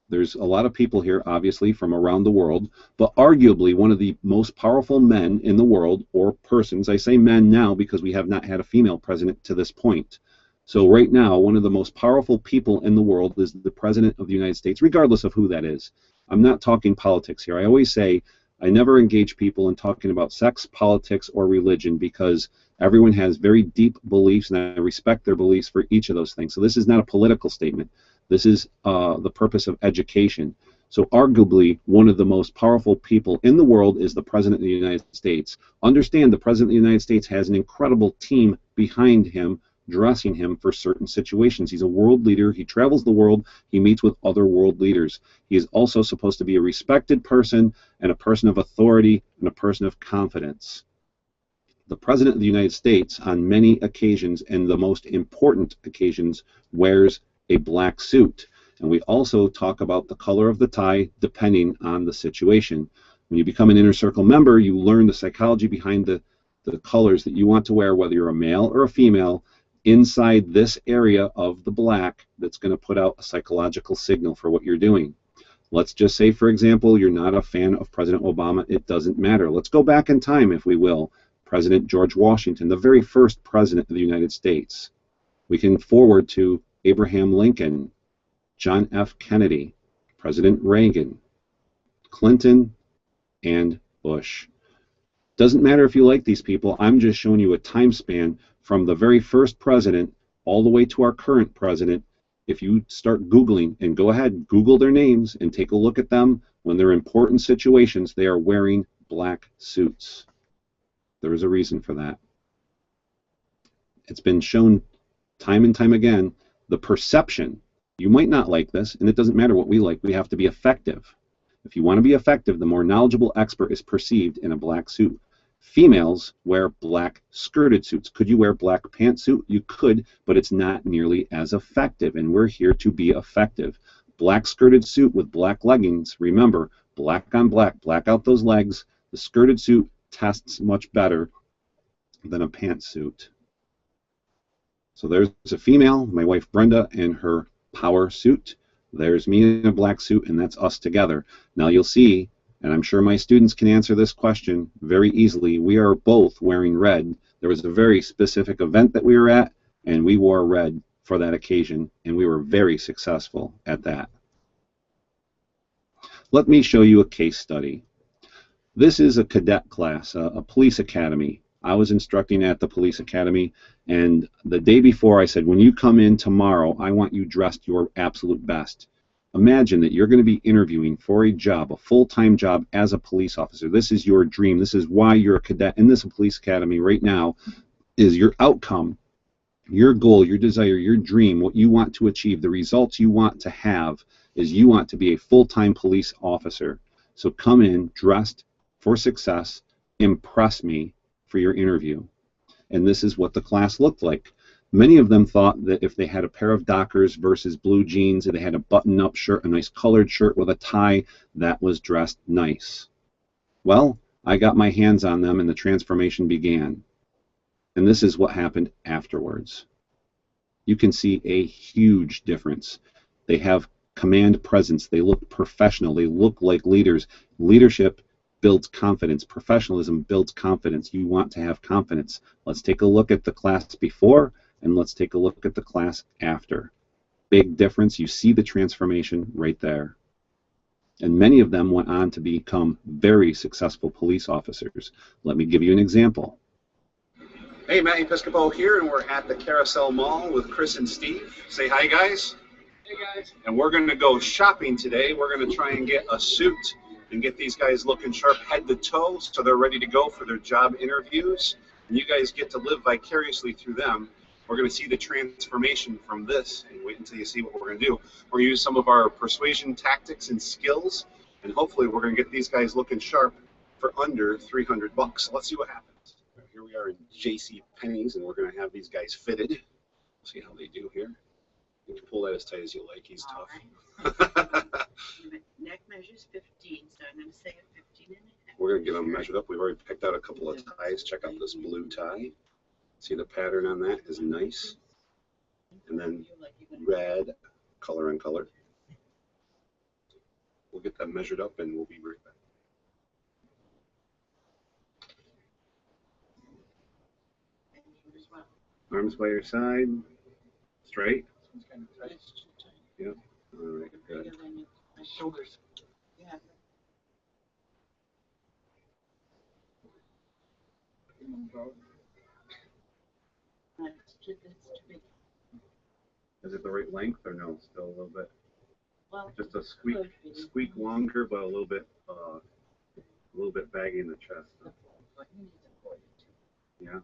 there's a lot of people here, obviously, from around the world, but arguably one of the most powerful men in the world, or persons, I say men now because we have not had a female president to this point. So right now, one of the most powerful people in the world is the President of the United States, regardless of who that is. I'm not talking politics here. I always say I never engage people in talking about sex, politics, or religion because everyone has very deep beliefs, and I respect their beliefs for each of those things. So this is not a political statement. This is the purpose of education. So arguably, one of the most powerful people in the world is the President of the United States. Understand the President of the United States has an incredible team behind him, dressing him for certain situations. He's a world leader. He travels the world. He meets with other world leaders. He is also supposed to be a respected person and a person of authority and a person of confidence. The President of the United States, on many occasions, and the most important occasions, wears a black suit. And we also talk about the color of the tie depending on the situation. When you become an Inner Circle member, you learn the psychology behind the colors that you want to wear, whether you're a male or a female, inside this area of the black that's going to put out a psychological signal for what you're doing. Let's just say, for example, you're not a fan of President Obama. It doesn't matter. Let's go back in time, if we will. President George Washington, the very first president of the United States. We can forward to Abraham Lincoln, John F. Kennedy, President Reagan, Clinton, and Bush. Doesn't matter if you like these people. I'm just showing you a time span from the very first president all the way to our current president. If you start Googling, and go ahead, Google their names and take a look at them, when they're in important situations, they are wearing black suits. There is a reason for that. It's been shown time and time again, the perception. You might not like this, and it doesn't matter what we like. We have to be effective. If you want to be effective, the more knowledgeable expert is perceived in a black suit. Females wear black skirted suits. Could you wear black pantsuit? You could, but it's not nearly as effective, and we're here to be effective. Black skirted suit with black leggings. Remember, black on black, black out those legs. The skirted suit tests much better than a pantsuit. So there's a female, my wife Brenda, in her power suit. There's me in a black suit, and that's us together. Now you'll see, and I'm sure my students can answer this question very easily, we are both wearing red. There was a very specific event that we were at, and we wore red for that occasion, and we were very successful at that. Let me show you a case study. This is a cadet class, a police academy. I was instructing at the police academy, and the day before I said, when you come in tomorrow, I want you dressed your absolute best. Imagine that you're going to be interviewing for a job, a full-time job as a police officer. This is your dream. This is why you're a cadet in this police academy right now, is your outcome, your goal, your desire, your dream, what you want to achieve, the results you want to have, is you want to be a full-time police officer. So come in dressed for success, impress me for your interview. And this is what the class looked like. Many of them thought that if they had a pair of Dockers versus blue jeans, and they had a button-up shirt, a nice colored shirt with a tie, that was dressed nice. Well, I got my hands on them and the transformation began. And this is what happened afterwards. You can see a huge difference. They have command presence. They look professional. They look like leaders. Leadership builds confidence. Professionalism builds confidence. You want to have confidence. Let's take a look at the class before, and let's take a look at the class after. Big difference. You see the transformation right there. And many of them went on to become very successful police officers. Let me give you an example. Hey, Matt Episcopo here, and we're at the Carousel Mall with Chris and Steve. Say hi, guys. Hey, guys. And we're going to go shopping today. We're going to try and get a suit and get these guys looking sharp head to toe so they're ready to go for their job interviews. And you guys get to live vicariously through them. We're going to see the transformation from this, and wait until you see what we're going to do. We're going to use some of our persuasion tactics and skills, and hopefully we're going to get these guys looking sharp for under $300. Let's see what happens. Here we are in J.C. Penney's, and we're going to have these guys fitted. We'll see how they do here. You can pull that as tight as you like. He's tough. Right. Neck measures 15, so I'm going to say a 15 and a We're going to get them measured up. We've already picked out a couple of ties. Check out this blue tie. See the pattern on that is nice. And then red, color and color. We'll get them measured up and we'll be right back. Arms by your side, straight. Yep. All right, good. My shoulders. Yeah. Is it the right length or no? Still a little bit. Well, just a squeak longer, but a little bit baggy in the chest. Yeah.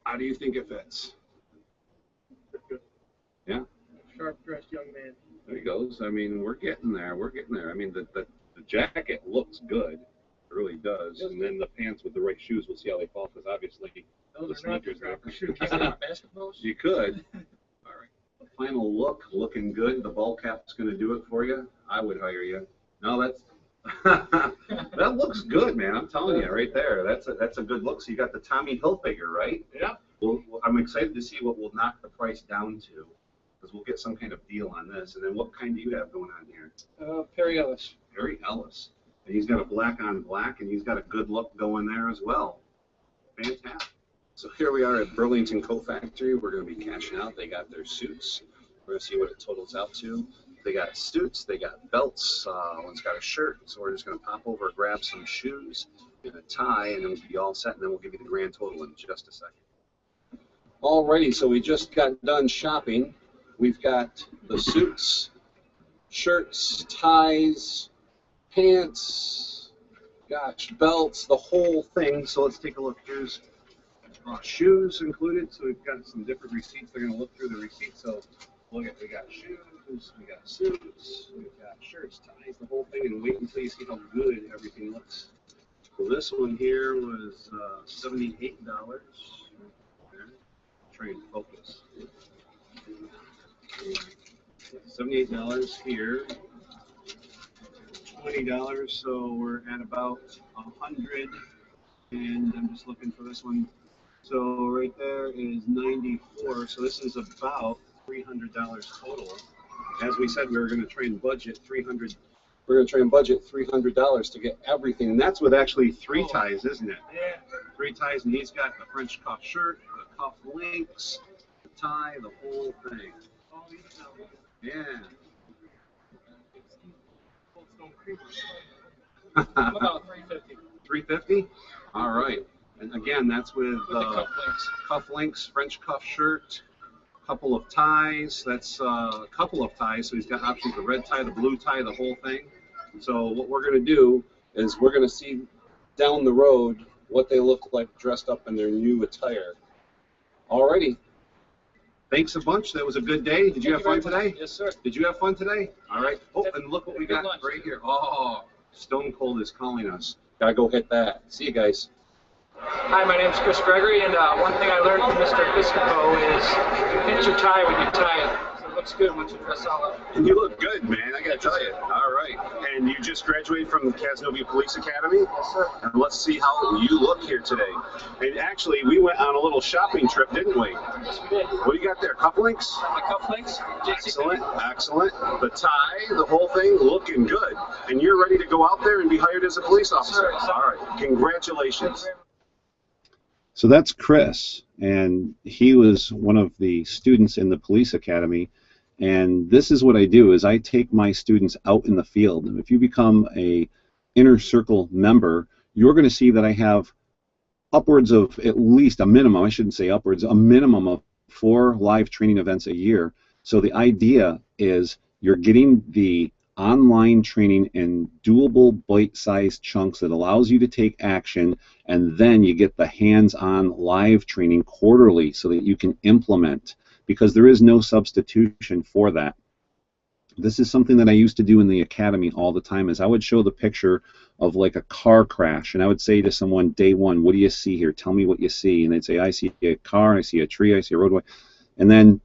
How do you think it fits? Yeah. Sharp-dressed young man. There he goes. I mean, we're getting there. We're getting there. I mean, the jacket looks good. It really does. And then the pants with the right shoes, we'll see how they fall, because obviously the sneakers are shoes. Basketballs? You could. All right. The final look, looking good. The ball cap's going to do it for you. I would hire you. No, that's that looks good, man. I'm telling you, right there. That's a good look. So you got the Tommy Hilfiger, right? Yeah. Well, I'm excited to see what we'll knock the price down to, because we'll get some kind of deal on this. And then what kind do you have going on here? Perry Ellis. Perry Ellis. And he's got a black on black, and he's got a good look going there as well. Fantastic. So here we are at Burlington Coat Factory. We're going to be cashing out. They got their suits. We're going to see what it totals out to. They got suits, they got belts, one's got a shirt, so we're just going to pop over, grab some shoes and a tie, and then we'll be all set, and then we'll give you the grand total in just a second. Alrighty, so we just got done shopping. We've got the suits, shirts, ties, pants, gosh, belts, the whole thing. So let's take a look. Here's shoes included, so we've got some different receipts. They're going to look through the receipts, so look at, we got shoes, we got suits, we've got shirts, ties, the whole thing, and wait until you see how good everything looks. So this one here was $78. Try and focus. $78 here. $20, so we're at about 100, and I'm just looking for this one. So right there is 94. So this is about $300 total. As we said, we were going to try and budget $300. We're going to try and budget $300 to get everything, and that's with actually 3 ties, isn't it? Yeah. 3 ties, and he's got the French cuff shirt, the cuff links, the tie, the whole thing. Yeah. About $350. $350? All right. And again, that's with cuff links, French cuff shirt, couple of ties. That's a couple of ties. So he's got options: the red tie, the blue tie, the whole thing. So what we're going to do is we're going to see down the road what they look like dressed up in their new attire. Alrighty. Thanks a bunch. That was a good day. Did you have fun today? Yes, sir. Did you have fun today? All right. Oh, and look what we got lunch. right here. Oh, Stone Cold is calling us. Gotta go hit that. See you guys. Hi, my name's Chris Gregory, and one thing I learned from Mr. Episcopo is pinch your tie when you tie it. So it looks good once you dress all up. And you look good, man. I gotta tell you. All right. And you just graduated from the Casanova Police Academy? Yes, sir. And let's see how you look here today. And actually, we went on a little shopping trip, didn't we? Yes, we did. What do you got there? Cufflinks? My cufflinks. Excellent, excellent. The tie, the whole thing, looking good. And you're ready to go out there and be hired as a police officer. Yes, sir. All right. Congratulations. So that's Chris, and he was one of the students in the police academy. And this is what I do: is I take my students out in the field. If you become a inner circle member, you're going to see that I have upwards of at least a minimum, I shouldn't say upwards, a minimum of 4 live training events a year. So the idea is you're getting the online training in doable bite-sized chunks that allows you to take action, and then you get the hands-on live training quarterly so that you can implement, because there is no substitution for that. This is something that I used to do in the academy all the time. Is I would show the picture of like a car crash, and I would say to someone, day one, what do you see here? Tell me what you see. And they'd say, I see a car, I see a tree, I see a roadway. And then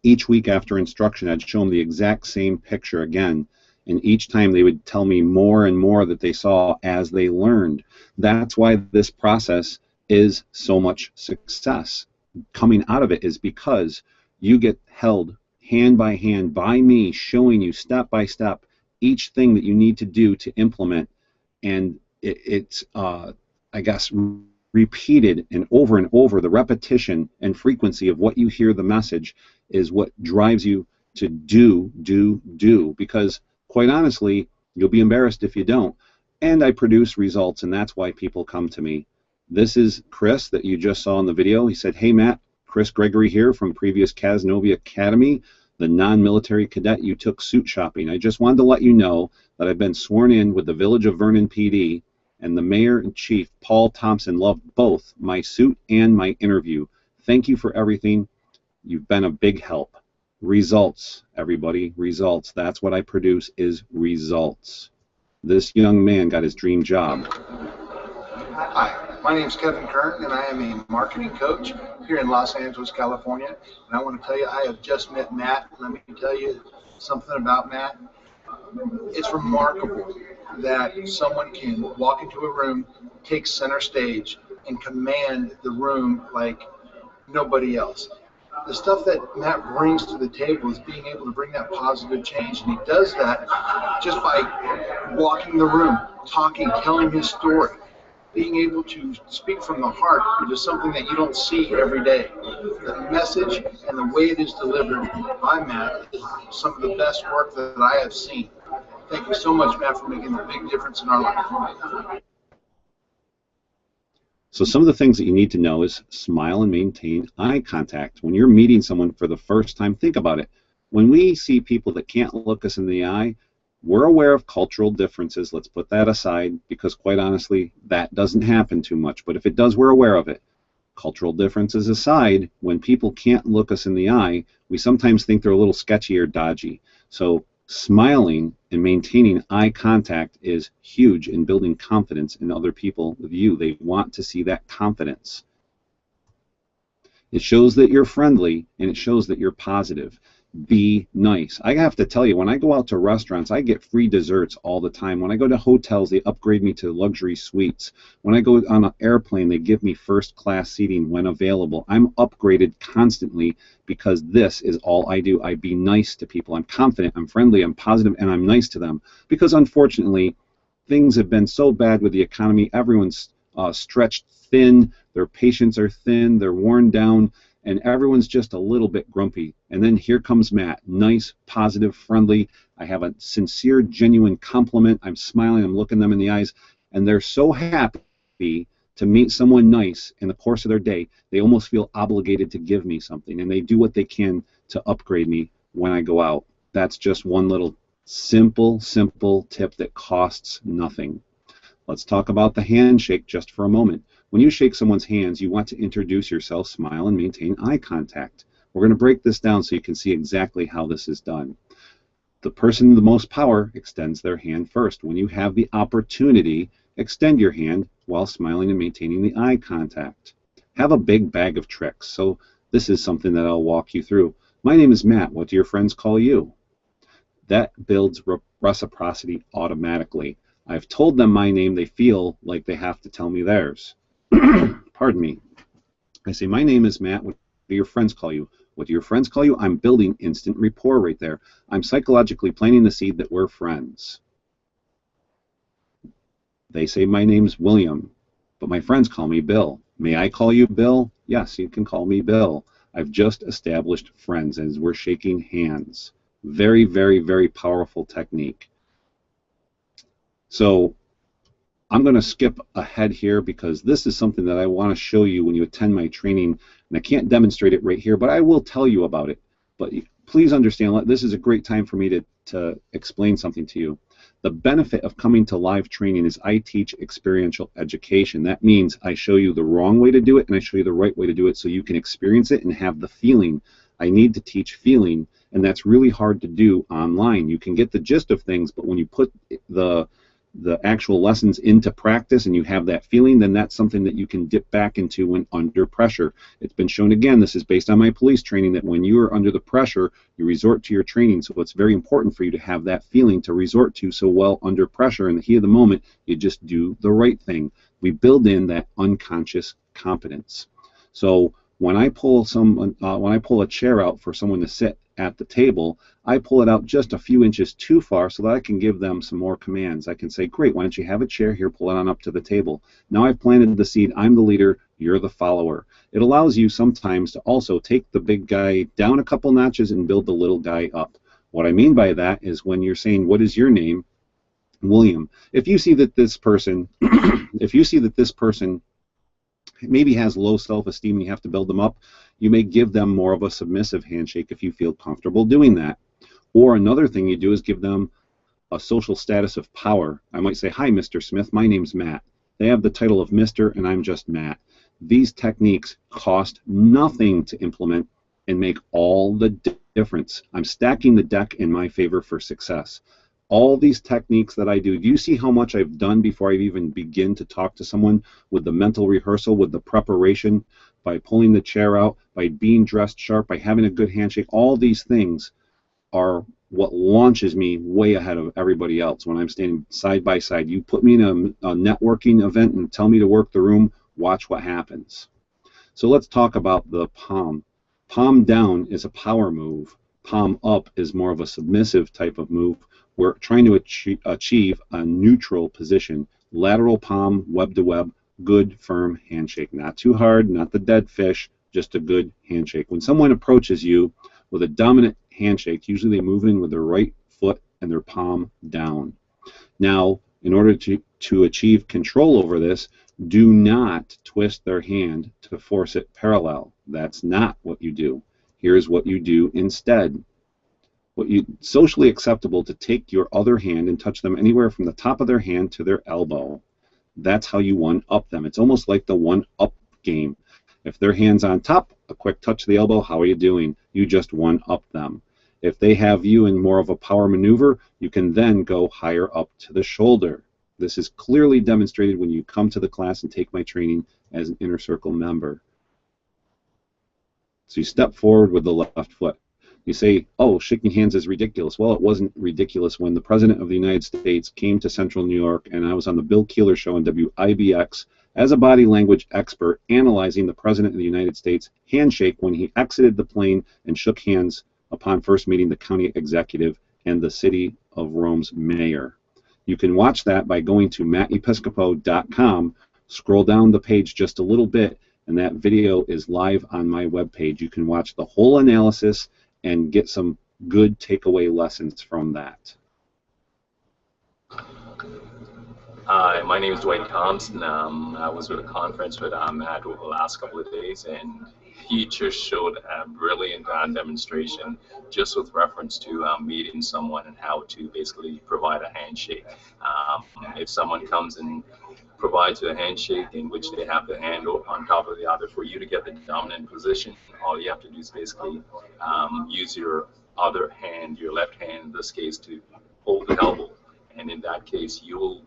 each week after instruction, I'd show them the exact same picture again. And each time they would tell me more and more that they saw as they learned. That's why this process is so much success. Coming out of it is because you get held hand by hand by me, showing you step by step each thing that you need to do to implement. And it's, I guess, repeated and over. The repetition and frequency of what you hear the message is what drives you to do. Because quite honestly, you'll be embarrassed if you don't. And I produce results, and that's why people come to me. This is Chris that you just saw in the video. He said, "Hey Matt, Chris Gregory here from previous Casanova Academy, the non-military cadet you took suit shopping. I just wanted to let you know that I've been sworn in with the Village of Vernon PD, and the Mayor and Chief, Paul Thompson, loved both my suit and my interview. Thank you for everything. You've been a big help." Results, everybody, results. That's what I produce, is results. This young man got his dream job. Hi, my name is Kevin Kern, and I am a marketing coach here in Los Angeles, California. And I want to tell you, I have just met Matt. Let me tell you something about Matt. It's remarkable that someone can walk into a room, take center stage, and command the room like nobody else. The stuff that Matt brings to the table is being able to bring that positive change, and he does that just by walking the room, talking, telling his story, being able to speak from the heart, which is something that you don't see every day. The message and the way it is delivered by Matt is some of the best work that I have seen. Thank you so much, Matt, for making a big difference in our life. So some of the things that you need to know is smile and maintain eye contact. When you're meeting someone for the first time, think about it. When we see people that can't look us in the eye, we're aware of cultural differences. Let's put that aside, because quite honestly, that doesn't happen too much. But if it does, we're aware of it. Cultural differences aside, when people can't look us in the eye, we sometimes think they're a little sketchy or dodgy. So smiling and maintaining eye contact is huge in building confidence in other people with you. They want to see that confidence. It shows that you're friendly, and it shows that you're positive. Be nice. I have to tell you, when I go out to restaurants, I get free desserts all the time. When I go to hotels, they upgrade me to luxury suites. When I go on an airplane, they give me first-class seating when available. I'm upgraded constantly because this is all I do. I be nice to people. I'm confident, I'm friendly, I'm positive, and I'm nice to them. Because unfortunately, things have been so bad with the economy. Everyone's stretched thin. Their patience are thin. They're worn down. And everyone's just a little bit grumpy. And then here comes Matt, nice, positive, friendly. I have a sincere, genuine compliment. I'm smiling, I'm looking them in the eyes, and they're so happy to meet someone nice in the course of their day, they almost feel obligated to give me something, and they do what they can to upgrade me when I go out. That's just one little simple tip that costs nothing. Let's talk about the handshake just for a moment. When you shake someone's hands, you want to introduce yourself, smile, and maintain eye contact. We're going to break this down so you can see exactly how this is done. The person with the most power extends their hand first. When you have the opportunity, extend your hand while smiling and maintaining the eye contact. Have a big bag of tricks. So this is something that I'll walk you through. My name is Matt. What do your friends call you? That builds reciprocity automatically. I've told them my name. They feel like they have to tell me theirs. Pardon me. I say, my name is Matt. What do your friends call you? What do your friends call you? I'm building instant rapport right there. I'm psychologically planting the seed that we're friends. They say my name's William, but my friends call me Bill. May I call you Bill? Yes, you can call me Bill. I've just established friends as we're shaking hands. Very, very powerful technique. So I'm going to skip ahead here because this is something that I want to show you when you attend my training, and I can't demonstrate it right here, but I will tell you about it. But please understand, this is a great time for me to explain something to you. The benefit of coming to live training is I teach experiential education. That means I show you the wrong way to do it and I show you the right way to do it so you can experience it and have the feeling. I need to teach feeling, and that's really hard to do online. You can get the gist of things, but when you put the the actual lessons into practice and you have that feeling, then that's something that you can dip back into when under pressure. It's been shown again, this is based on my police training, that when you are under the pressure, you resort to your training. So it's very important for you to have that feeling to resort to. So while under pressure in the heat of the moment, you just do the right thing. We build in that unconscious competence. So when I pull a chair out for someone to sit at the table, I pull it out just a few inches too far so that I can give them some more commands. I can say, great, why don't you have a chair here, pull it on up to the table. Now I've planted the seed, I'm the leader, you're the follower. It allows you sometimes to also take the big guy down a couple notches and build the little guy up. What I mean by that is when you're saying, what is your name? William. If you see that this person, maybe has low self-esteem and you have to build them up, you may give them more of a submissive handshake if you feel comfortable doing that. Or another thing you do is give them a social status of power. I might say, hi, Mr. Smith, my name's Matt. They have the title of Mr. and I'm just Matt. These techniques cost nothing to implement and make all the difference. I'm stacking the deck in my favor for success. All these techniques that I do you see how much I've done before I even begin to talk to someone, with the mental rehearsal, with the preparation, by pulling the chair out, by being dressed sharp, by having a good handshake? All these things are what launches me way ahead of everybody else when I'm standing side by side. You put me in a networking event and tell me to work the room, watch what happens. So let's talk about the palm. Palm down is a power move. Palm up is more of a submissive type of move. We're trying to achieve a neutral position. Lateral palm, web to web, good, firm handshake. Not too hard, not the dead fish, just a good handshake. When someone approaches you with a dominant handshake, usually they move in with their right foot and their palm down. Now, in order to achieve control over this, do not twist their hand to force it parallel. That's not what you do. Here's what you do instead. Socially acceptable to take your other hand and touch them anywhere from the top of their hand to their elbow. That's how you one-up them. It's almost like the one-up game. If their hand's on top, a quick touch of the elbow, how are you doing? You just one-up them. If they have you in more of a power maneuver, you can then go higher up to the shoulder. This is clearly demonstrated when you come to the class and take my training as an inner circle member. So you step forward with the left foot. You say, oh, shaking hands is ridiculous. Well, it wasn't ridiculous when the President of the United States came to Central New York, and I was on the Bill Keeler show on WIBX as a body language expert analyzing the President of the United States handshake when he exited the plane and shook hands upon first meeting the county executive and the city of Rome's mayor. You can watch that by going to mattepiscopo.com, scroll down the page just a little bit, and that video is live on my webpage. You can watch the whole analysis and get some good takeaway lessons from that. Hi, my name is Dwight Thompson. I was at a conference with Matt over the last couple of days, and he just showed a brilliant demonstration just with reference to meeting someone and how to basically provide a handshake. If someone comes and provides you a handshake in which they have the hand on top of the other, for you to get the dominant position, all you have to do is basically use your other hand, your left hand in this case, to hold the elbow. And in that case, you will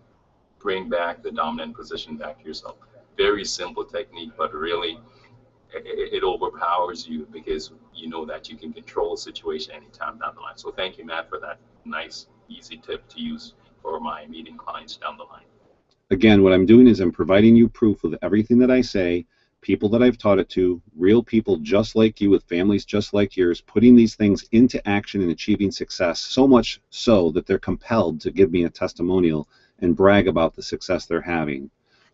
bring back the dominant position back to yourself. Very simple technique, but really it overpowers you because you know that you can control a situation anytime down the line. So thank you, Matt, for that nice, easy tip to use for my meeting clients down the line. Again, what I'm doing is I'm providing you proof of everything that I say, people that I've taught it to, real people just like you with families just like yours, putting these things into action and achieving success, so much so that they're compelled to give me a testimonial and brag about the success they're having.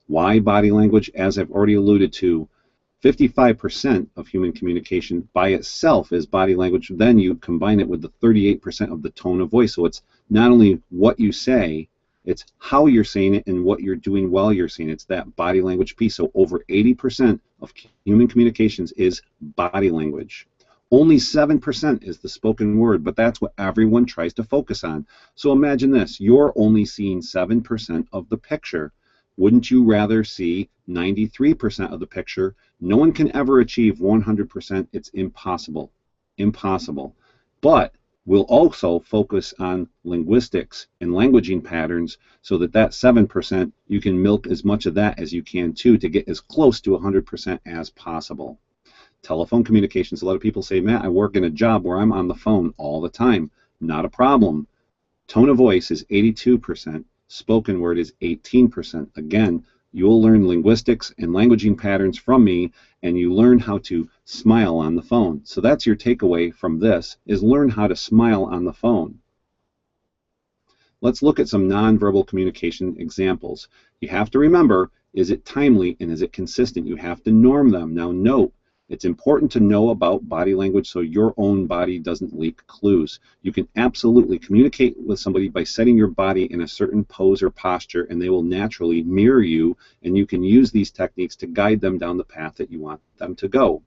Why body language? As I've already alluded to, 55% of human communication by itself is body language. Then you combine it with the 38% of the tone of voice. So it's not only what you say, it's how you're saying it and what you're doing while you're saying it. It's that body language piece. So over 80% of human communications is body language. Only 7% is the spoken word, but that's what everyone tries to focus on. So imagine this, you're only seeing 7% of the picture. Wouldn't you rather see 93% of the picture? No one can ever achieve 100%. It's impossible. Impossible. But We'll also focus on linguistics and languaging patterns so that 7%, you can milk as much of that as you can too to get as close to 100% as possible. Telephone communications, a lot of people say, Matt, I work in a job where I'm on the phone all the time. Not a problem. Tone of voice is 82%. Spoken word is 18%. Again, you'll learn linguistics and languaging patterns from me, and you learn how to smile on the phone. So that's your takeaway from this, is learn how to smile on the phone. Let's look at some nonverbal communication examples. You have to remember, is it timely and is it consistent? You have to norm them. Now note, it's important to know about body language so your own body doesn't leak clues. You can absolutely communicate with somebody by setting your body in a certain pose or posture, and they will naturally mirror you, and you can use these techniques to guide them down the path that you want them to go.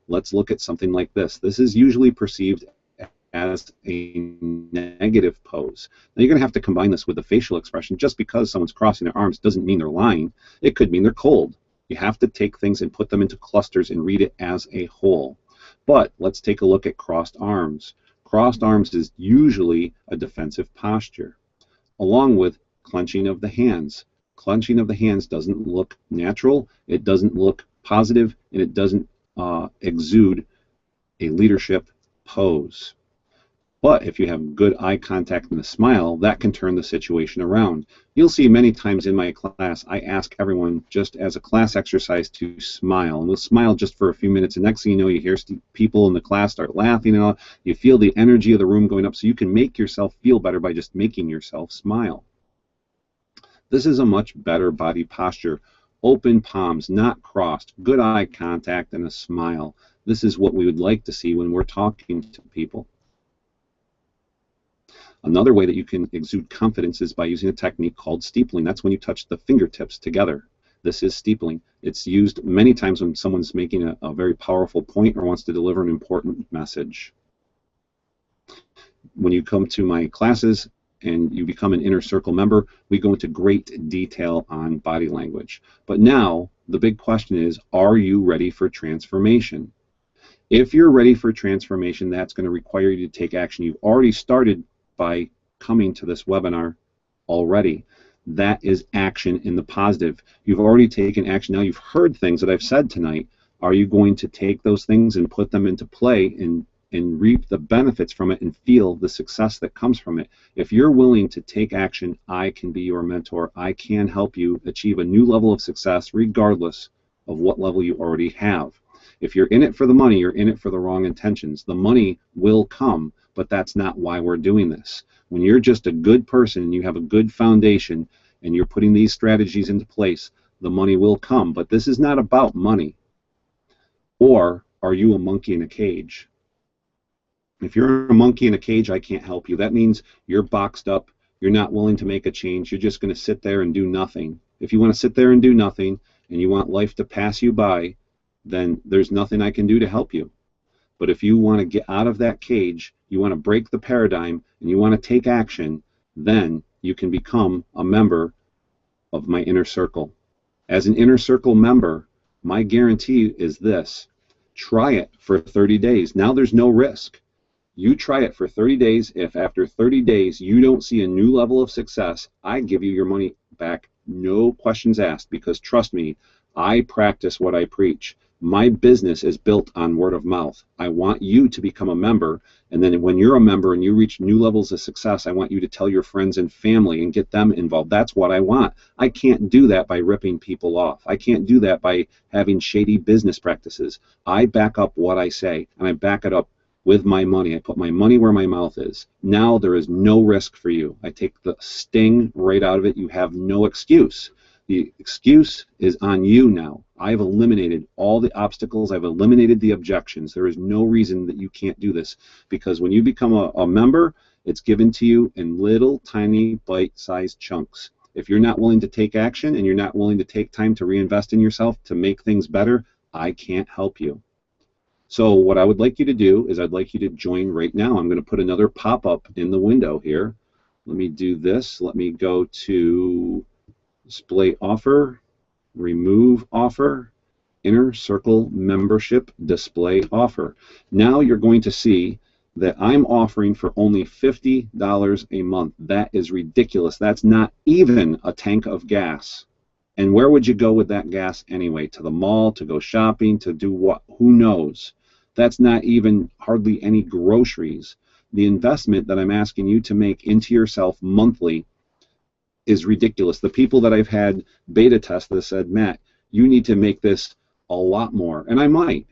Let's look at something like this. This is usually perceived as a negative pose. Now you're going to have to combine this with the facial expression. Just because someone's crossing their arms doesn't mean they're lying. It could mean they're cold. You have to take things and put them into clusters and read it as a whole. But let's take a look at crossed arms. Crossed arms is usually a defensive posture, along with clenching of the hands. Clenching of the hands doesn't look natural, it doesn't look positive, and it doesn't exude a leadership pose. But if you have good eye contact and a smile, that can turn the situation around. You'll see many times in my class, I ask everyone just as a class exercise to smile. And we'll smile just for a few minutes, and next thing you know, you hear people in the class start laughing, and you feel the energy of the room going up, so you can make yourself feel better by just making yourself smile. This is a much better body posture. Open palms, not crossed, good eye contact, and a smile. This is what we would like to see when we're talking to people. Another way that you can exude confidence is by using a technique called steepling. That's when you touch the fingertips together. This is steepling. It's used many times when someone's making a very powerful point or wants to deliver an important message. When you come to my classes and you become an inner circle member, we go into great detail on body language. But now, the big question is, are you ready for transformation? If you're ready for transformation, that's going to require you to take action. You've already started by coming to this webinar already. That is action in the positive. You've already taken action. Now you've heard things that I've said tonight. Are you going to take those things and put them into play and reap the benefits from it and feel the success that comes from it? If you're willing to take action, I can be your mentor. I can help you achieve a new level of success regardless of what level you already have. If you're in it for the money, you're in it for the wrong intentions. The money will come, but that's not why we're doing this. When you're just a good person and you have a good foundation and you're putting these strategies into place, the money will come. But this is not about money. Or are you a monkey in a cage? If you're a monkey in a cage, I can't help you. That means you're boxed up. You're not willing to make a change. You're just going to sit there and do nothing. If you want to sit there and do nothing and you want life to pass you by, then there's nothing I can do to help you. But if you want to get out of that cage, you want to break the paradigm, and you want to take action, then you can become a member of my inner circle. As an inner circle member, my guarantee is this. Try it for 30 days. Now there's no risk. You try it for 30 days. If after 30 days you don't see a new level of success, I give you your money back, no questions asked, because trust me, I practice what I preach. My business is built on word of mouth. I want you to become a member, and then when you're a member and you reach new levels of success, I want you to tell your friends and family and get them involved. That's what I want. I can't do that by ripping people off. I can't do that by having shady business practices. I back up what I say, and I back it up with my money. I put my money where my mouth is. Now there is no risk for you. I take the sting right out of it. You have no excuse. The excuse is on you now. I've eliminated all the obstacles. I've eliminated the objections. There is no reason that you can't do this, because when you become a member, it's given to you in little tiny bite-sized chunks. If you're not willing to take action and you're not willing to take time to reinvest in yourself to make things better, I can't help you. So what I would like you to do is I'd like you to join right now. I'm going to put another pop-up in the window here. Let me do this. Let me go to display offer, remove offer, inner circle membership display offer. Now you're going to see that I'm offering for only $50 a month. That is ridiculous. That's not even a tank of gas. And where would you go with that gas anyway? To the mall, to go shopping, to do what? Who knows? That's not even hardly any groceries. The investment that I'm asking you to make into yourself monthly is ridiculous. The people that I've had beta test this said, Matt, you need to make this a lot more. And I might,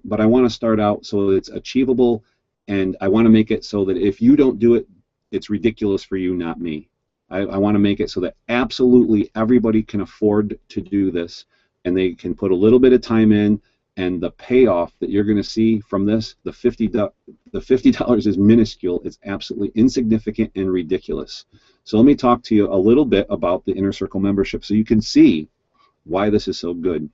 but I want to start out so that it's achievable, and I want to make it so that if you don't do it, it's ridiculous for you, not me. I want to make it so that absolutely everybody can afford to do this, and they can put a little bit of time in, and the payoff that you're going to see from this, the $50 is minuscule. It's absolutely insignificant and ridiculous. So let me talk to you a little bit about the Inner Circle membership so you can see why this is so good.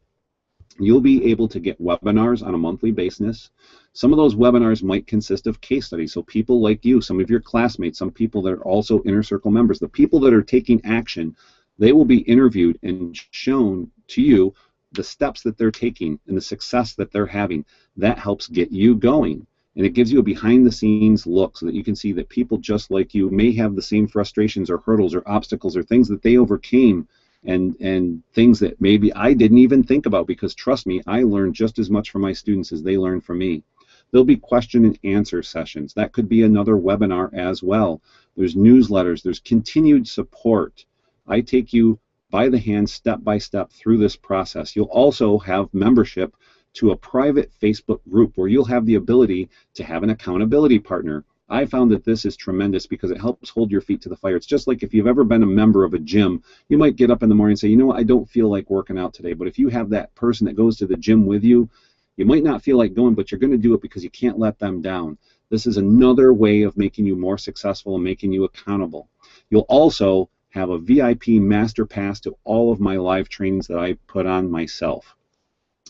You'll be able to get webinars on a monthly basis. Some of those webinars might consist of case studies. So people like you, some of your classmates, some people that are also Inner Circle members, the people that are taking action, they will be interviewed and shown to you the steps that they're taking and the success that they're having. That helps get you going. And it gives you a behind-the-scenes look so that you can see that people just like you may have the same frustrations or hurdles or obstacles or things that they overcame, and things that maybe I didn't even think about, because trust me, I learn just as much from my students as they learn from me. There'll be question and answer sessions. That could be another webinar as well. There's newsletters. There's continued support. I take you by the hand, step by step through this process. You'll also have membership to a private Facebook group where you'll have the ability to have an accountability partner. I found that this is tremendous because it helps hold your feet to the fire. It's just like if you've ever been a member of a gym, you might get up in the morning and say, you know what, I don't feel like working out today. But if you have that person that goes to the gym with you, you might not feel like going, but you're going to do it because you can't let them down. This is another way of making you more successful and making you accountable. You'll also have a VIP master pass to all of my live trainings that I put on myself.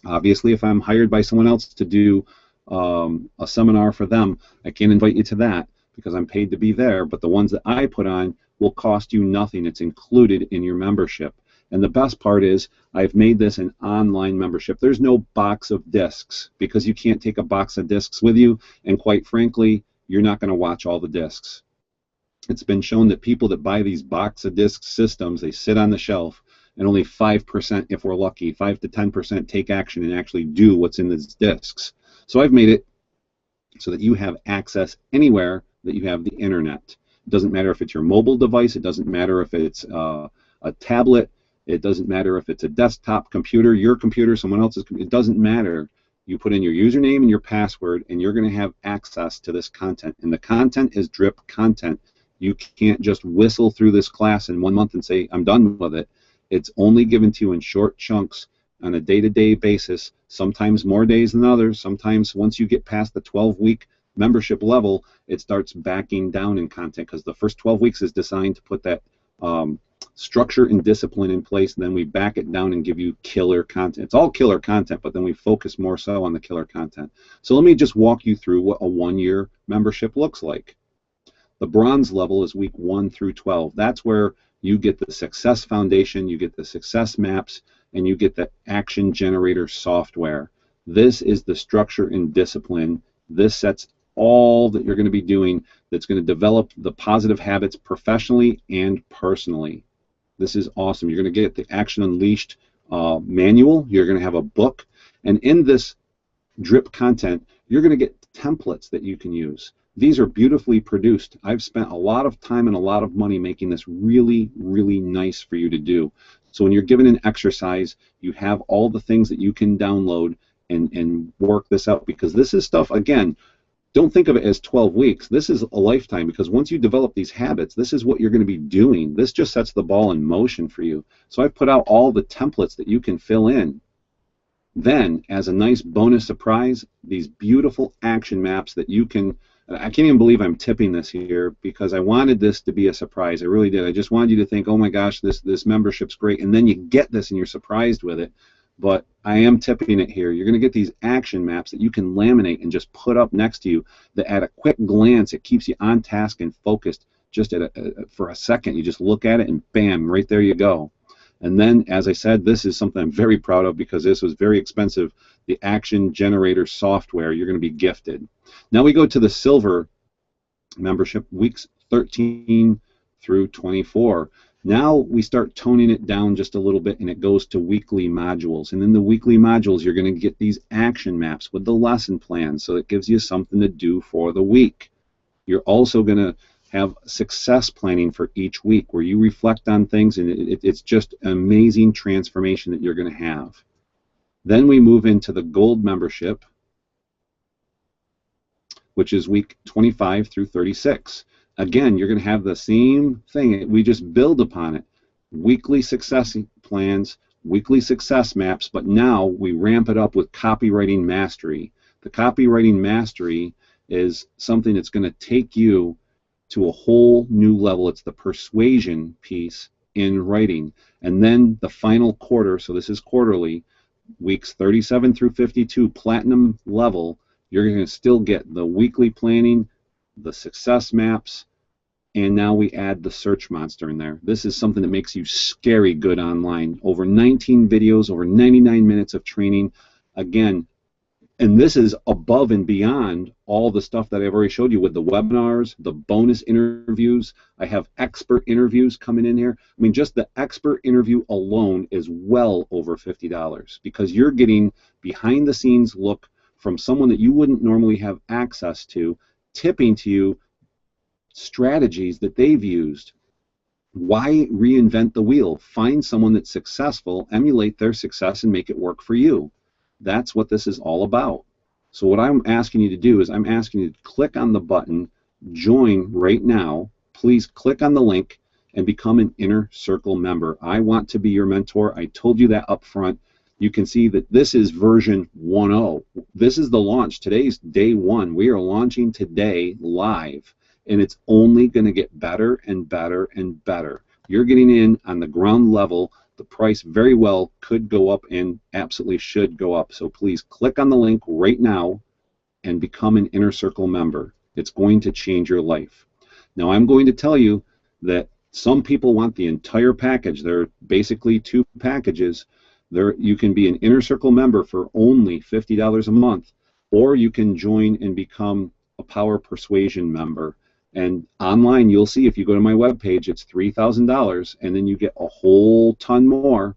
Obviously, if I'm hired by someone else to do a seminar for them, I can't invite you to that because I'm paid to be there, but the ones that I put on will cost you nothing. It's included in your membership. And the best part is I've made this an online membership. There's no box of discs because you can't take a box of discs with you, and quite frankly, you're not going to watch all the discs. It's been shown that people that buy these box of disc systems, they sit on the shelf, and only 5%, if we're lucky, 5 to 10% take action and actually do what's in these discs. So I've made it so that you have access anywhere that you have the internet. It doesn't matter if it's your mobile device. It doesn't matter if it's a tablet. It doesn't matter if it's a desktop computer, your computer, someone else's computer. It doesn't matter. You put in your username and your password, and you're going to have access to this content. And the content is drip content. You can't just whistle through this class in 1 month and say, I'm done with it. It's only given to you in short chunks on a day-to-day basis, sometimes more days than others. Sometimes once you get past the 12-week membership level, it starts backing down in content because the first 12 weeks is designed to put that structure and discipline in place, and then we back it down and give you killer content. It's all killer content, but then we focus more so on the killer content. So let me just walk you through what a 1-year membership looks like. The bronze level is week 1 through 12. That's where you get the success foundation, you get the success maps, and you get the action generator software. This is the structure and discipline. This sets all that you're going to be doing that's going to develop the positive habits professionally and personally. This is awesome. You're going to get the Action Unleashed manual. You're going to have a book. And in this drip content, you're going to get templates that you can use. These are beautifully produced. I've spent a lot of time and a lot of money making this really, really nice for you to do. So when you're given an exercise, you have all the things that you can download and work this out, because this is stuff, again, don't think of it as 12 weeks. This is a lifetime, because once you develop these habits, this is what you're going to be doing. This just sets the ball in motion for you. So I've put out all the templates that you can fill in. Then, as a nice bonus surprise, these beautiful action maps that you can, I can't even believe I'm tipping this here because I wanted this to be a surprise. I really did. I just wanted you to think, oh my gosh, this membership's great, and then you get this and you're surprised with it. But I am tipping it here. You're going to get these action maps that you can laminate and just put up next to you that at a quick glance, it keeps you on task and focused just for a second. You just look at it and bam, right there you go. And then, as I said, this is something I'm very proud of because this was very expensive. The Action Generator software, you're going to be gifted. Now we go to the silver membership, weeks 13 through 24. Now we start toning it down just a little bit, and it goes to weekly modules. And in the weekly modules, you're going to get these action maps with the lesson plan, so it gives you something to do for the week. You're also going to have success planning for each week, where you reflect on things, and it's just an amazing transformation that you're going to have. Then we move into the gold membership, which is week 25 through 36. Again, you're going to have the same thing. We just build upon it. Weekly success plans, weekly success maps, but now we ramp it up with copywriting mastery. The copywriting mastery is something that's going to take you to a whole new level. It's the persuasion piece in writing. And then the final quarter, so this is quarterly, weeks 37 through 52, platinum level, you're going to still get the weekly planning, the success maps, and now we add the search monster in there. This is something that makes you scary good online. Over 19 videos, over 99 minutes of training. Again, and this is above and beyond all the stuff that I've already showed you with the webinars, the bonus interviews. I have expert interviews coming in here. I mean, just the expert interview alone is well over $50, because you're getting behind the scenes look from someone that you wouldn't normally have access to, tipping to you strategies that they've used. Why reinvent the wheel? Find someone that's successful, emulate their success, and make it work for you. That's what this is all about. So what I'm asking you to do is I'm asking you to click on the button, join right now. Please click on the link and become an Inner Circle member. I want to be your mentor. I told you that up front. You can see that this is version 1.0. This is the launch. Today's day 1. We are launching today live, and it's only going to get better and better and better. You're getting in on the ground level. The price very well could go up and absolutely should go up. So please click on the link right now and become an Inner Circle member. It's going to change your life. Now, I'm going to tell you that some people want the entire package. There are basically 2 packages. You can be an Inner Circle member for only $50 a month, or you can join and become a Power Persuasion member. And online, you'll see, if you go to my webpage, it's $3,000, and then you get a whole ton more.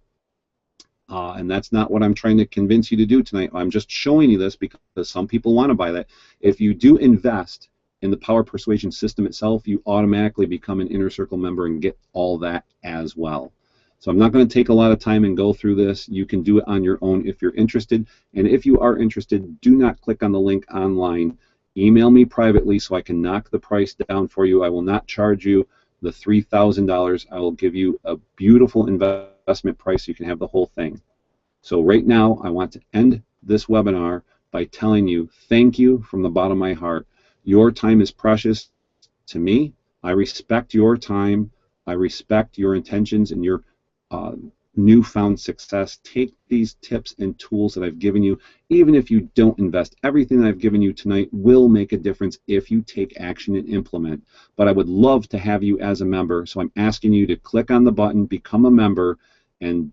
And that's not what I'm trying to convince you to do tonight. I'm just showing you this because some people want to buy that. If you do invest in the Power Persuasion system itself, you automatically become an Inner Circle member and get all that as well. So I'm not going to take a lot of time and go through this. You can do it on your own if you're interested. And if you are interested, do not click on the link online. Email me privately so I can knock the price down for you. I will not charge you the $3,000. I will give you a beautiful investment price so you can have the whole thing. So right now, I want to end this webinar by telling you thank you from the bottom of my heart. Your time is precious to me. I respect your time. I respect your intentions and your newfound success. Take these tips and tools that I've given you, even if you don't invest. Everything that I've given you tonight will make a difference if you take action and implement. But I would love to have you as a member, so I'm asking you to click on the button, become a member, and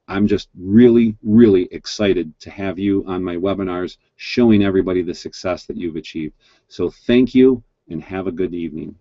I'm just really, really excited to have you on my webinars showing everybody the success that you've achieved. So thank you, and have a good evening.